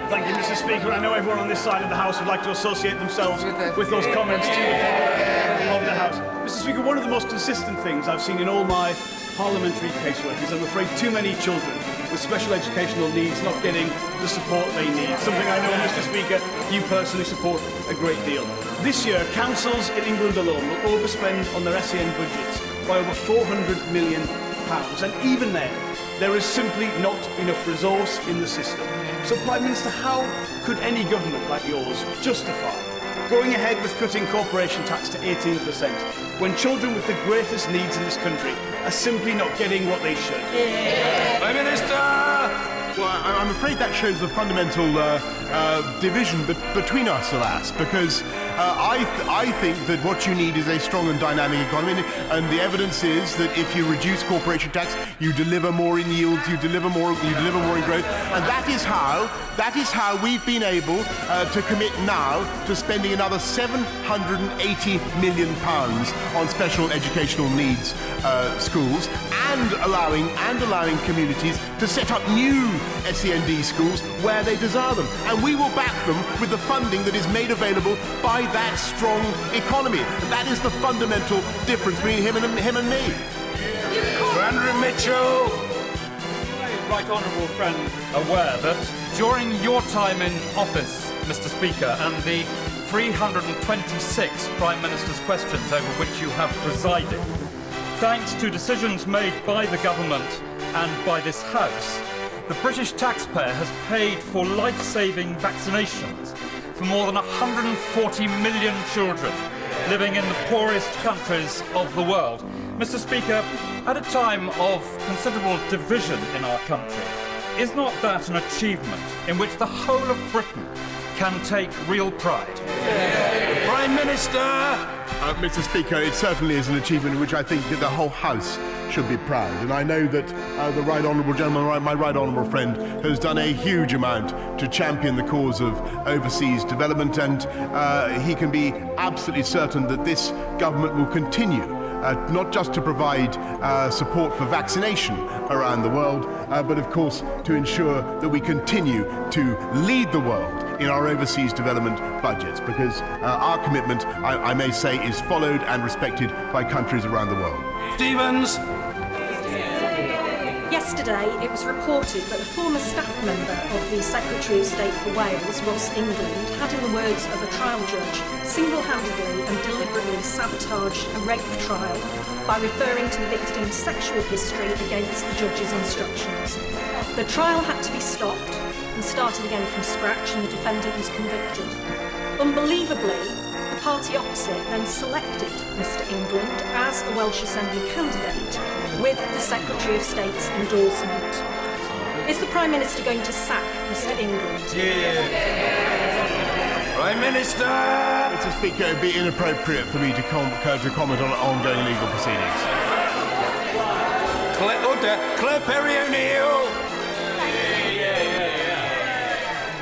Thank you, Mr. Speaker. I know everyone on this side of the House would like to associate themselves with those comments to the floor of the House. Mr. Speaker, one of the most consistent things I've seen in all my parliamentary casework is, I'm afraid, too many children with special educational needs not getting the support they need. Something I know, Mr. Speaker, you personally support a great deal. This year, councils in England alone will overspend on their SEN budgets by over £400 million. And even then, there is simply not enough resource in the system. So, Prime Minister, how could any government like yours justify going ahead with cutting corporation tax to 18% when children with the greatest needs in this country are simply not getting what they should?
Prime Minister!
Well, I'm afraid that shows a fundamental division between us, alas, because I think that what you need is a strong and dynamic economy, and the evidence is that if you reduce corporation tax, you deliver more in yields, you deliver more in growth, and that is how we've been able to commit now to spending another £780 million on special educational needs schools, and allowing communities to set up new SEND schools where they desire them. And we will back them with the funding that is made available by that strong economy. And that is the fundamental difference between him and me.
Andrew Mitchell.
Right honourable friend aware that during your time in office, Mr. Speaker, and the 326 Prime Minister's questions over which you have presided, thanks to decisions made by the government and by this House, the British taxpayer has paid for life-saving vaccinations for more than 140 million children living in the poorest countries of the world. Mr. Speaker, at a time of considerable division in our country, is not that an achievement in which the whole of Britain can take real pride?
Prime Minister!
Mr. Speaker, it certainly is an achievement in which I think that the whole House should be proud. And I know that the right honourable gentleman, my right honourable friend, has done a huge amount to champion the cause of overseas development, and he can be absolutely certain that this government will continue not just to provide support for vaccination around the world, but of course to ensure that we continue to lead the world in our overseas development budgets, because our commitment, I may say, is followed and respected by countries around the world.
Stevens.
Yesterday, it was reported that a former staff member of the Secretary of State for Wales, Ross England, had, in the words of a trial judge, single-handedly and deliberately sabotaged a rape trial by referring to the victim's sexual history against the judge's instructions. The trial had to be stopped and started again from scratch, and the defendant was convicted. Unbelievably, the party opposite then selected Mr. England as a Welsh Assembly candidate with the Secretary of State's endorsement. Is the Prime Minister going to sack Mr. England?
Prime Minister!
Mr. Speaker, it would be inappropriate for me to comment on ongoing legal proceedings.
Claire Perry-O'Neill!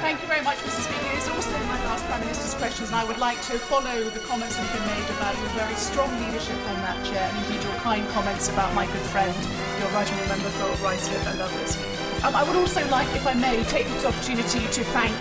Thank you very much, Mr. Speaker. It's also my last Prime Minister's questions, and I would like to follow the comments that have been made about your very strong leadership on that chair, and indeed your kind comments about my good friend, your right honourable member Phil Ruislip, and others. I would also like, if I may, take this opportunity to thank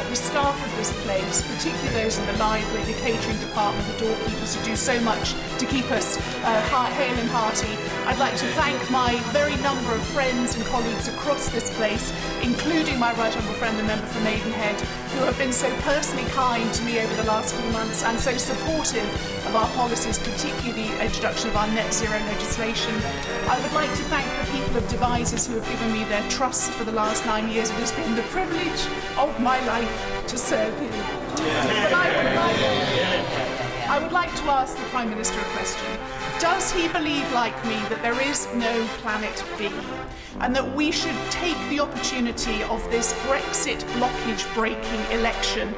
the staff of this place, particularly those in the library, the catering department, the doorkeepers who do so much to keep us hale and hearty. I'd like to thank my very number of friends and colleagues across this place, including my right honourable friend, the member for Maidenhead, who have been so personally kind to me over the last few months and so supportive of our policies, particularly the introduction of our net zero legislation. I would like to thank the people of Devizes who have given me their trust for the last 9 years. It has been the privilege of my life to serve you. But I would like to ask the Prime Minister a question. Does he believe, like me, that there is no planet B, and that we should take the opportunity of this Brexit blockage-breaking election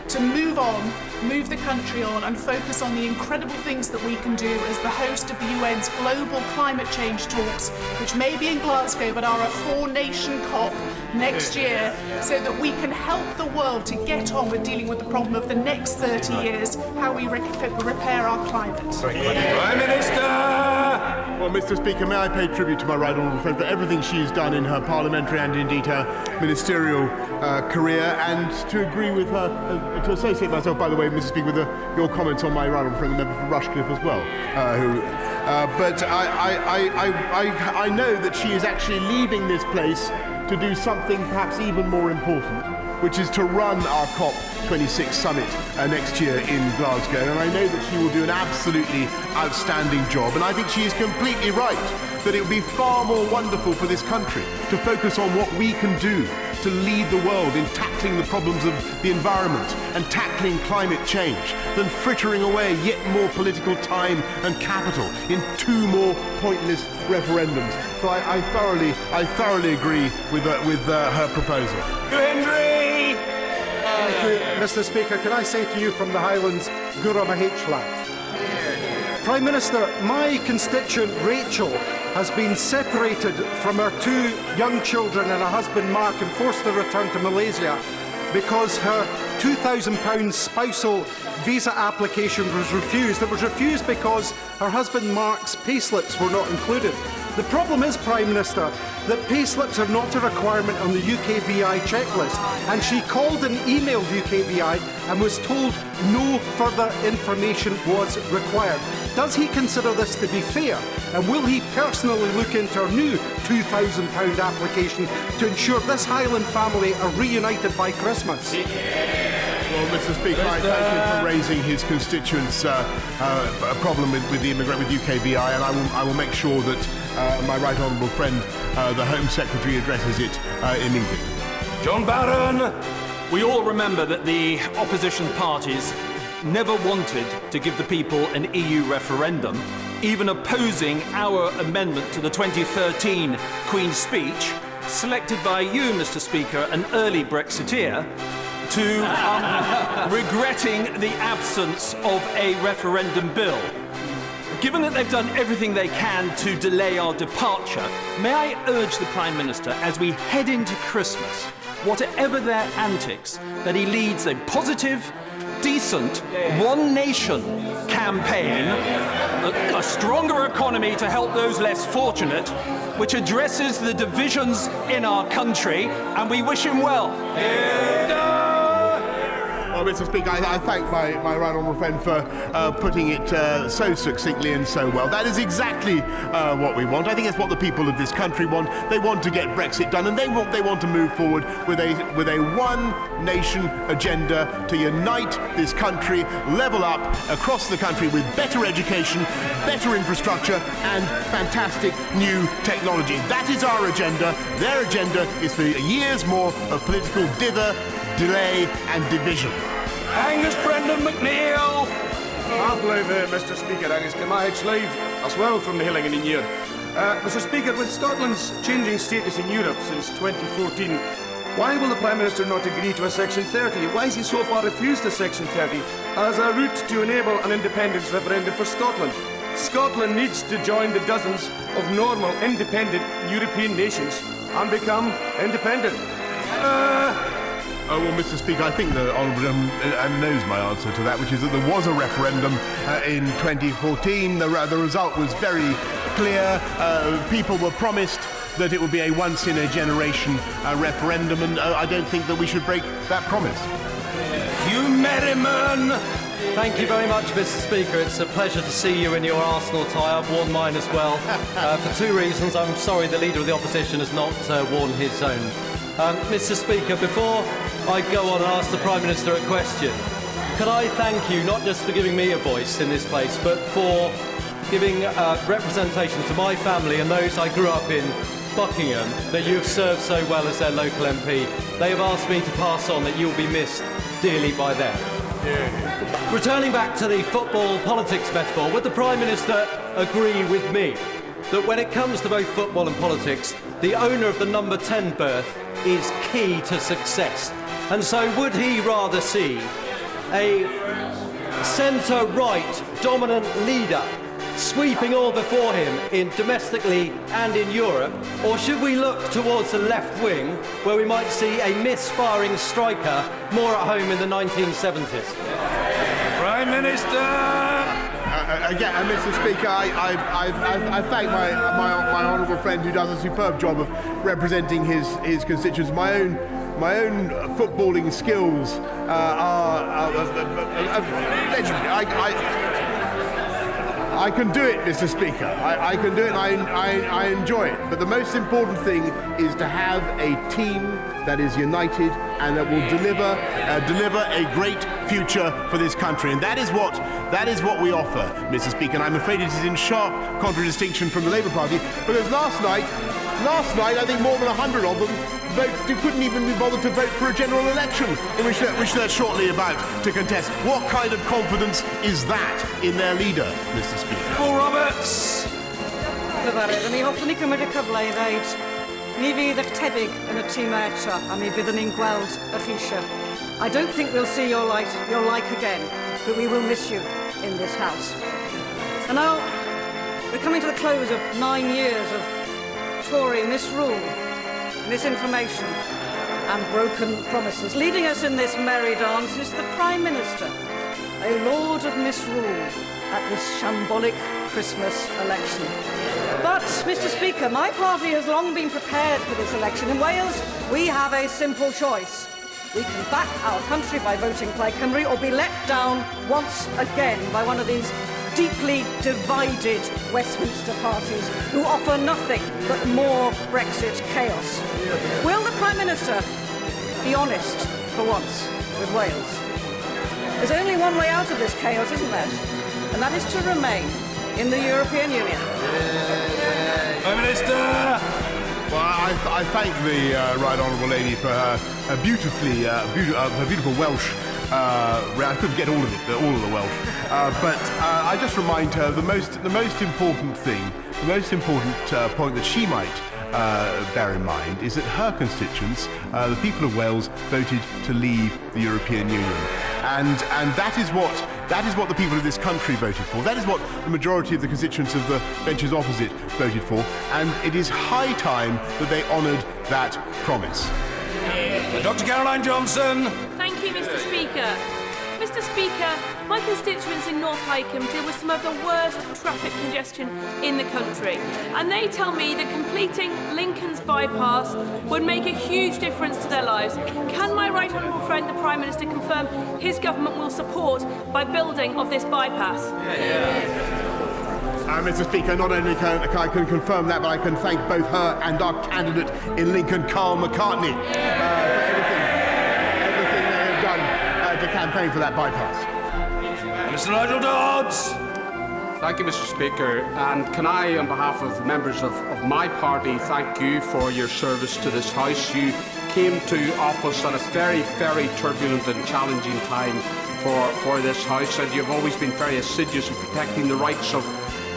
to move on, move the country on, and focus on the incredible things that we can do as the host of the UN's global climate change talks, which may be in Glasgow but are a 4-nation COP next year, so that we can help the world to get on with dealing with the problem of the next 30 years, how we repair our climate.
Prime Minister!
Well, Mr. Speaker, may I pay tribute to my right honourable friend for everything she's done in her parliamentary and indeed her ministerial career, and to agree with her, to associate myself, by the way, Mr. Speaker, with your comments on my right honourable friend, the member for Rushcliffe as well. But I know that she is actually leaving this place to do something perhaps even more important, which is to run our COP26 summit next year in Glasgow. And I know that she will do an absolutely outstanding job. And I think she is completely right that it would be far more wonderful for this country to focus on what we can do to lead the world in tackling the problems of the environment and tackling climate change than frittering away yet more political time and capital in 2 more pointless referendums. So I thoroughly agree with her proposal.
Henry!
Thank you, Mr. Speaker. Can I say to you from the Highlands, Gura Mahechla? Prime Minister, my constituent Rachel has been separated from her 2 young children and her husband Mark and forced to return to Malaysia because her £2,000 spousal visa application was refused. It was refused because her husband Mark's payslips were not included. The problem is, Prime Minister, that payslips are not a requirement on the UKVI checklist, and she called and emailed UKVI and was told no further information was required. Does he consider this to be fair? And will he personally look into her new £2,000 application to ensure this Highland family are reunited by Christmas?
Well, Mr. Speaker, I thank him for raising his constituents' problem with UKVI, and I will make sure that my right honourable friend, the Home Secretary, addresses it immediately.
John Barron, we all remember that the opposition parties never wanted to give the people an EU referendum, even opposing our amendment to the 2013 Queen's Speech, selected by you, Mr. Speaker, an early Brexiteer, to regretting the absence of a referendum bill. Given that they've done everything they can to delay our departure, may I urge the Prime Minister, as we head into Christmas, whatever their antics, that he leads a positive, decent, one nation campaign, a stronger economy to help those less fortunate, which addresses the divisions in our country, and we wish him well.
Well, Mr. Speaker, I thank my right honourable friend for putting it so succinctly and so well. That is exactly what we want. I think it's what the people of this country want. They want to get Brexit done, and they want to move forward with a one-nation agenda to unite this country, level up across the country with better education, better infrastructure, and fantastic new technology. That is our agenda. Their agenda is for years more of political dither, delay and division.
Angus Brendan McNeill!
I believe, Mr. Speaker, Angus Gamaich live as well from the Hillingen in year. Mr. Speaker, with Scotland's changing status in Europe since 2014, why will the Prime Minister not agree to a Section 30? Why has he so far refused a Section 30 as a route to enable an independence referendum for Scotland? Scotland needs to join the dozens of normal, independent European nations and become independent.
Oh, well, Mr. Speaker, I think the Honourable Gentleman knows my answer to that, which is that there was a referendum in 2014. The result was very clear. People were promised that it would be a once-in-a-generation referendum, and I don't think that we should break that promise.
Hugh Merriman!
Thank you very much, Mr. Speaker. It's a pleasure to see you in your Arsenal tie. I've worn mine as well. For two reasons. I'm sorry the Leader of the Opposition has not worn his own. Mr. Speaker, before I go on and ask the Prime Minister a question, can I thank you not just for giving me a voice in this place, but for giving representation to my family and those I grew up in Buckingham that you have served so well as their local MP. They have asked me to pass on that you'll be missed dearly by them. Yeah. Returning back to the football politics metaphor, would the Prime Minister agree with me that when it comes to both football and politics, the owner of the number 10 berth is key to success? And so would he rather see a centre-right dominant leader sweeping all before him domestically and in Europe, or should we look towards the left wing where we might see a misfiring striker more at home in the 1970s?
Prime Minister!
Again, Mr. Speaker, I thank my honourable friend who does a superb job of representing his constituents. My own footballing skills are legendary. I can do it, Mr. Speaker. I can do it, and I enjoy it. But the most important thing is to have a team that is united and that will deliver a great future for this country. And that is what we offer, Mr. Speaker. And I'm afraid it is in sharp contradistinction from the Labour Party, because last night, I think more than 100 of them couldn't even be bothered to vote for a general election in which they're shortly about to contest. What kind of confidence is that in their leader, Mr. Speaker?
Paul Roberts!
Ni hoffwn ni cymryd y cyfle I ddeud, ni fydd eich tebyg yn y tîmau eto, a mi byddwn ni'n gweld eich eisiau. I don't think we'll see your like again, but we will miss you in this house. And now, we're coming to the close of 9 years of Tory misrule, misinformation and broken promises. Leading us in this merry dance is the Prime Minister, a lord of misrule at this shambolic Christmas election. But, Mr. Speaker, my party has long been prepared for this election. In Wales, we have a simple choice. We can back our country by voting Plaid Cymru or be let down once again by one of these deeply divided Westminster parties who offer nothing but more Brexit chaos. Will the Prime Minister be honest for once with Wales? There's only one way out of this chaos, isn't there? And that is to remain in the European Union.
Prime Minister! Well, I thank the Right Honourable Lady for her beautiful Welsh. I couldn't get all of it, all of the Welsh, but I just remind her the most important thing, the most important point that she might bear in mind is that her constituents, the people of Wales, voted to leave the European Union, and that is what the people of this country voted for. That is what the majority of the constituents of the benches opposite voted for, and it is high time that they honoured that promise.
Dr. Caroline Johnson.
Thank you, Mr. Speaker. Mr. Speaker, my constituents in North Wycombe deal with some of the worst traffic congestion in the country, and they tell me that completing Lincoln's bypass would make a huge difference to their lives. Can my right honourable friend, the Prime Minister, confirm his government will support by building of this bypass?
Mr. Speaker, not only can I confirm that, but I can thank both her and our candidate in Lincoln, Carl McCartney, for everything they have done to campaign for that bypass.
Mr. Nigel Dodds.
Thank you, Mr. Speaker. And can I, on behalf of members of my party, thank you for your service to this House. You came to office at a very, very turbulent and challenging time for this House, and you've always been very assiduous in protecting the rights of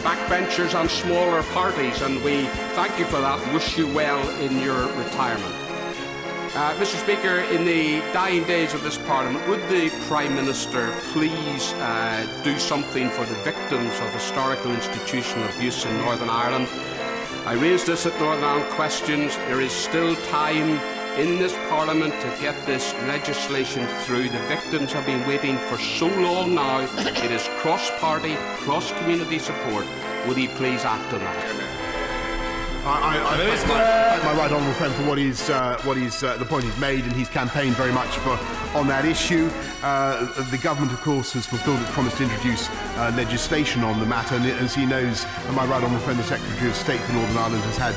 backbenchers and smaller parties, and we thank you for that and wish you well in your retirement. Mr. Speaker, in the dying days of this Parliament, would the Prime Minister please do something for the victims of historical institutional abuse in Northern Ireland? I raised this at Northern Ireland Questions. There is still time in this Parliament to get this legislation through. The victims have been waiting for so long now. It is cross-party, cross-community support. Would he please act on that?
I thank my right honourable friend for the point he's made, and he's campaigned very much on that issue. The government, of course, has fulfilled its promise to introduce legislation on the matter, and as he knows, my right honourable friend, the Secretary of State for Northern Ireland, has had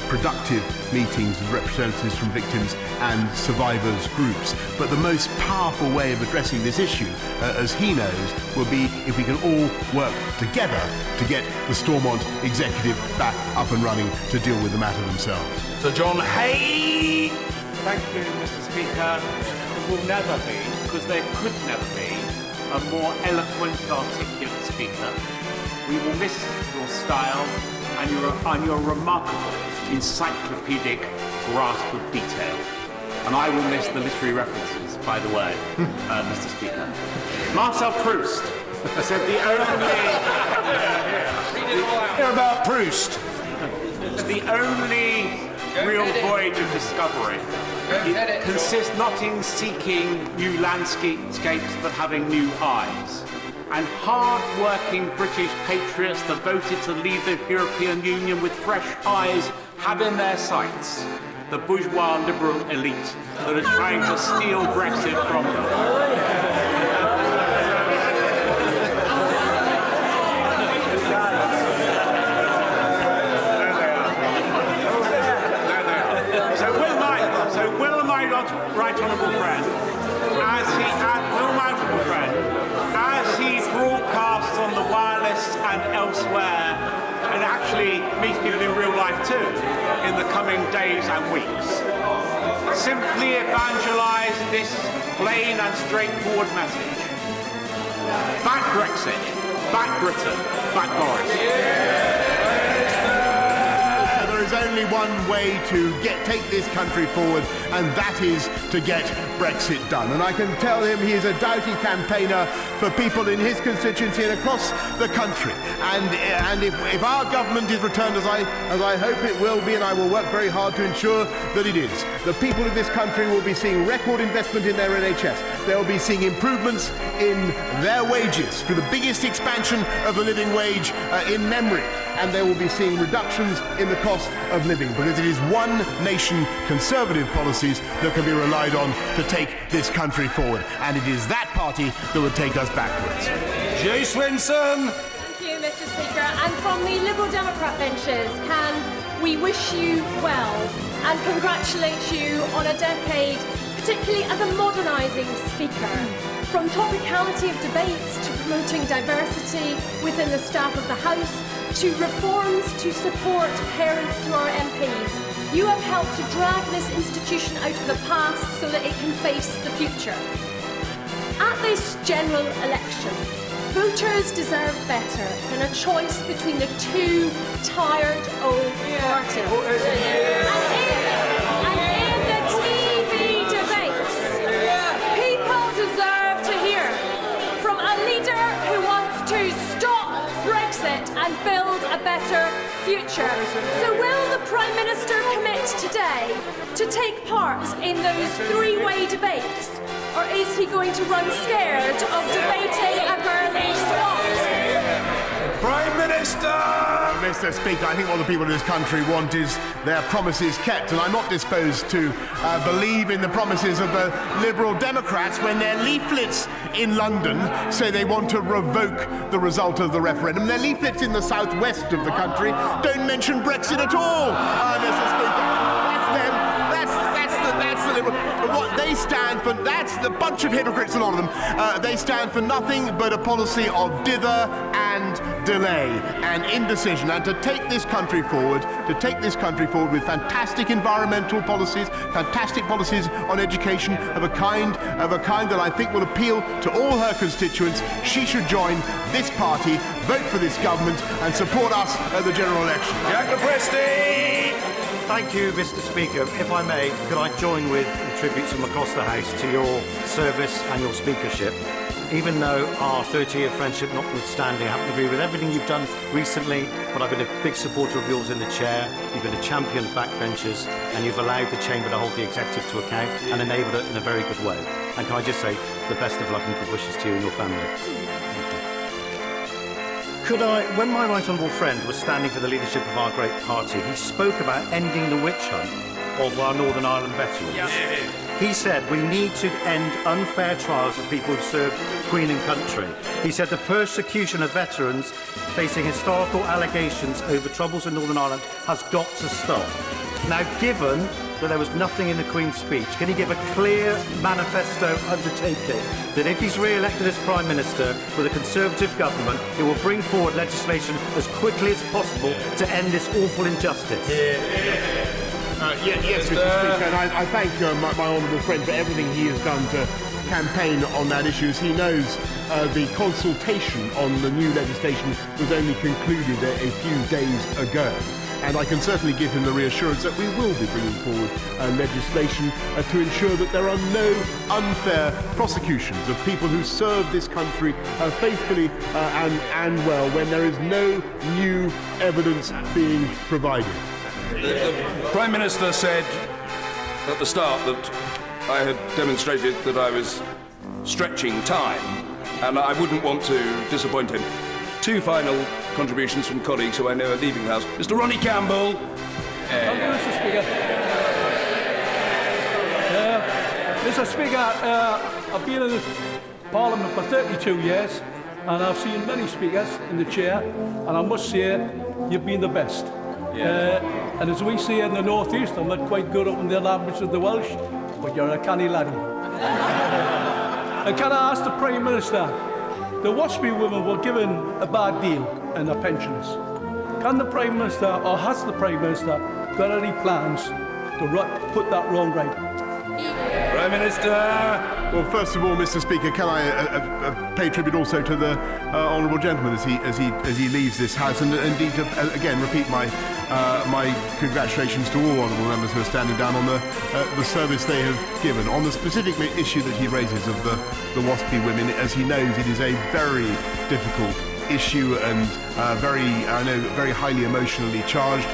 productive meetings with representatives from victims and survivors groups. But the most powerful way of addressing this issue, as he knows, will be if we can all work together to get the Stormont executive back up and running to deal with the matter themselves.
Sir John Hay.
Thank you, Mr. Speaker. There will never be, because there could never be, a more eloquent, articulate speaker. We will miss your style and your remarkable encyclopedic grasp of detail. And I will miss the literary references, by the way, Mr. Speaker. Marcel Proust said the only...
Hear about Proust.
The only real voyage of discovery consists not in seeking new landscapes, but having new eyes. And hard-working British patriots that voted to leave the European Union with fresh eyes have in their sights the bourgeois liberal elite that are trying to steal Brexit from them. Right honourable friend, as he broadcasts on the wireless and elsewhere, and actually meets people in real life too, in the coming days and weeks, simply evangelise this plain and straightforward message. Back Brexit, back Britain, back Boris.
There is only one way to take this country forward, and that is to get Brexit done. And I can tell him he is a doughty campaigner for people in his constituency and across the country. And if our government is returned, as I hope it will be, and I will work very hard to ensure that it is, the people of this country will be seeing record investment in their NHS. they'll be seeing improvements in their wages through the biggest expansion of the living wage in memory. And they will be seeing reductions in the cost of living, because it is one nation Conservative policies that can be relied on to take this country forward. And it is that party that would take us backwards.
Jay Swinson.
Thank you, Mr. Speaker. And from the Liberal Democrat benches, can we wish you well and congratulate you on a decade, particularly as a modernising speaker. From topicality of debates to promoting diversity within the staff of the House, to reforms to support parents through our MPs, you have helped to drag this institution out of the past so that it can face the future. At this general election, voters deserve better than a choice between the two tired old parties. And in the TV debates, people deserve to hear from a leader who wants to stop Brexit and build a better future. So will the Prime Minister commit today to take part in those three-way debates? Or is he going to run scared of debating a girly swat?
Prime Minister! Mr. Speaker, I think what the people of this country want is their promises kept, and I'm not disposed to believe in the promises of the Liberal Democrats when their leaflets in London say they want to revoke the result of the referendum. Their leaflets in the southwest of the country don't mention Brexit at all, Mr. Speaker. That's the Liberal. What they stand for, that's the bunch of hypocrites, a lot of them. They stand for nothing but a policy of dither and delay and indecision, and to take this country forward, with fantastic environmental policies, fantastic policies on education of a kind that I think will appeal to all her constituents. She should join this party, vote for this government, and support us at the general election.
Jack LaPresti!
Thank you, Mr. Speaker. If I may, could I join with the tributes from across the House to your service and your speakership? Even though our 30-year friendship notwithstanding, I happen to agree with everything you've done recently, but I've been a big supporter of yours in the chair. You've been a champion of backbenchers, and you've allowed the Chamber to hold the Executive to account and enabled it in a very good way. And can I just say the best of luck and good wishes to you and your family. Could I, when my right honourable friend was standing for the leadership of our great party, he spoke about ending the witch hunt of our Northern Ireland veterans. Yeah. He said we need to end unfair trials of people who served Queen and country. He said the persecution of veterans facing historical allegations over troubles in Northern Ireland has got to stop. Now, given that there was nothing in the Queen's speech, can he give a clear manifesto undertaking that if he's re-elected as Prime Minister with a Conservative government, he will bring forward legislation as quickly as possible to end this awful injustice?
Yes, Mr. Speaker, and I thank my honourable friend for everything he has done to campaign on that issue. As he knows, the consultation on the new legislation was only concluded a few days ago. And I can certainly give him the reassurance that we will be bringing forward legislation to ensure that there are no unfair prosecutions of people who serve this country faithfully and well when there is no new evidence being provided.
The Prime Minister said at the start that I had demonstrated that I was stretching time, and I wouldn't want to disappoint him. Two final contributions from colleagues who I know are leaving the House. Mr. Ronnie Campbell.
Thank you, Mr. Speaker. Mr. Speaker, I've been in this Parliament for 32 years, and I've seen many speakers in the chair, and I must say, you've been the best. And as we say in the North East, I'm not quite good up in the language of the Welsh, but you're a canny laddie. And can I ask the Prime Minister, the Waspy women were given a bad deal in their pensions. Can the Prime Minister, or has the Prime Minister, got any plans to put that wrong right?
Prime Minister!
Well, first of all, Mr. Speaker, can I pay tribute also to the honourable gentleman as he leaves this House, and indeed to again repeat my congratulations to all honourable members who are standing down on the service they have given. On the specific issue that he raises of the Waspy women, as he knows, it is a very difficult issue and very highly emotionally charged.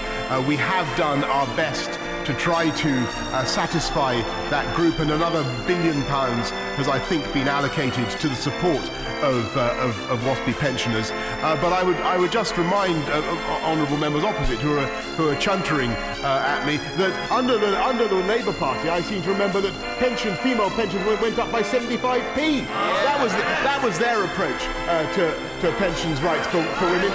We have done our best to try to satisfy that group, and another £1 billion has, I think, been allocated to the support of WASPy pensioners. But I would just remind honourable members opposite who are chuntering at me that under the Labour Party, I seem to remember that female pensions went up by 75p. That was their approach to pensions rights for women.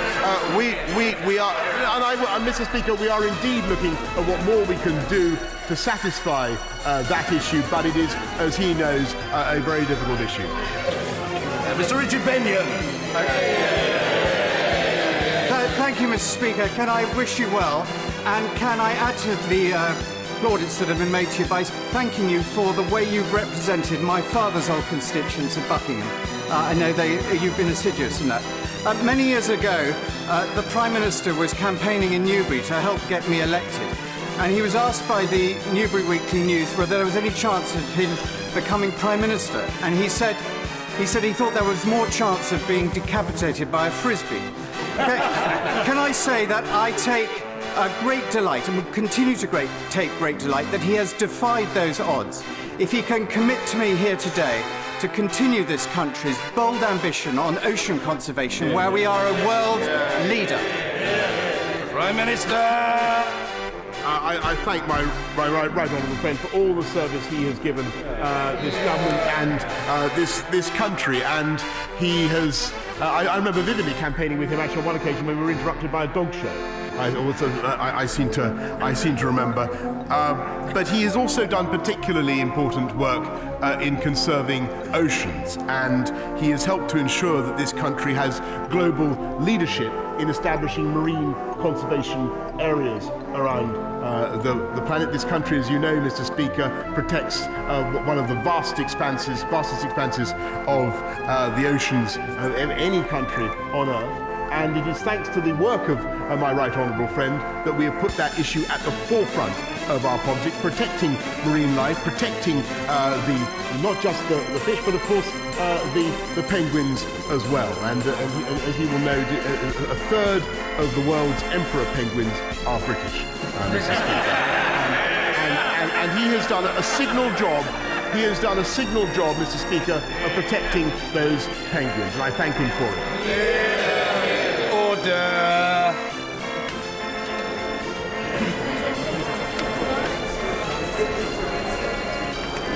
We are, and Mr. Speaker, we are indeed looking at what more we can do to satisfy that issue, but it is, as he knows, a very difficult issue.
Mr. Richard Benyon.
Thank you, Mr. Speaker. Can I wish you well? And can I add to the plaudits that have been made to you by thanking you for the way you've represented my father's old constituents of Buckingham. I know you've been assiduous in that. Many years ago, the Prime Minister was campaigning in Newbury to help get me elected. And he was asked by the Newbury Weekly News whether there was any chance of him becoming Prime Minister. And he said he thought there was more chance of being decapitated by a frisbee. Okay. Can I say that I take great delight, and will continue to take great delight, that he has defied those odds. If he can commit to me here today to continue this country's bold ambition on ocean conservation, where we are a world leader.
Prime Minister!
I thank my right honourable friend for all the service he has given this government and this country, and he has. I remember vividly campaigning with him actually on one occasion when we were interrupted by a dog show. I seem to remember. But he has also done particularly important work in conserving oceans, and he has helped to ensure that this country has global leadership in establishing marine conservation areas around the planet. This country, as you know, Mr. Speaker, protects one of the vastest expanses of the oceans of any country on Earth. And it is thanks to the work of my right honourable friend that we have put that issue at the forefront of our politics, protecting marine life, protecting not just the fish, but of course the penguins as well. And as you will know, a third of the world's emperor penguins are British, Mr. Speaker. And he has done a signal job. He has done a signal job, Mr. Speaker, of protecting those penguins, and I thank him for it.
Order!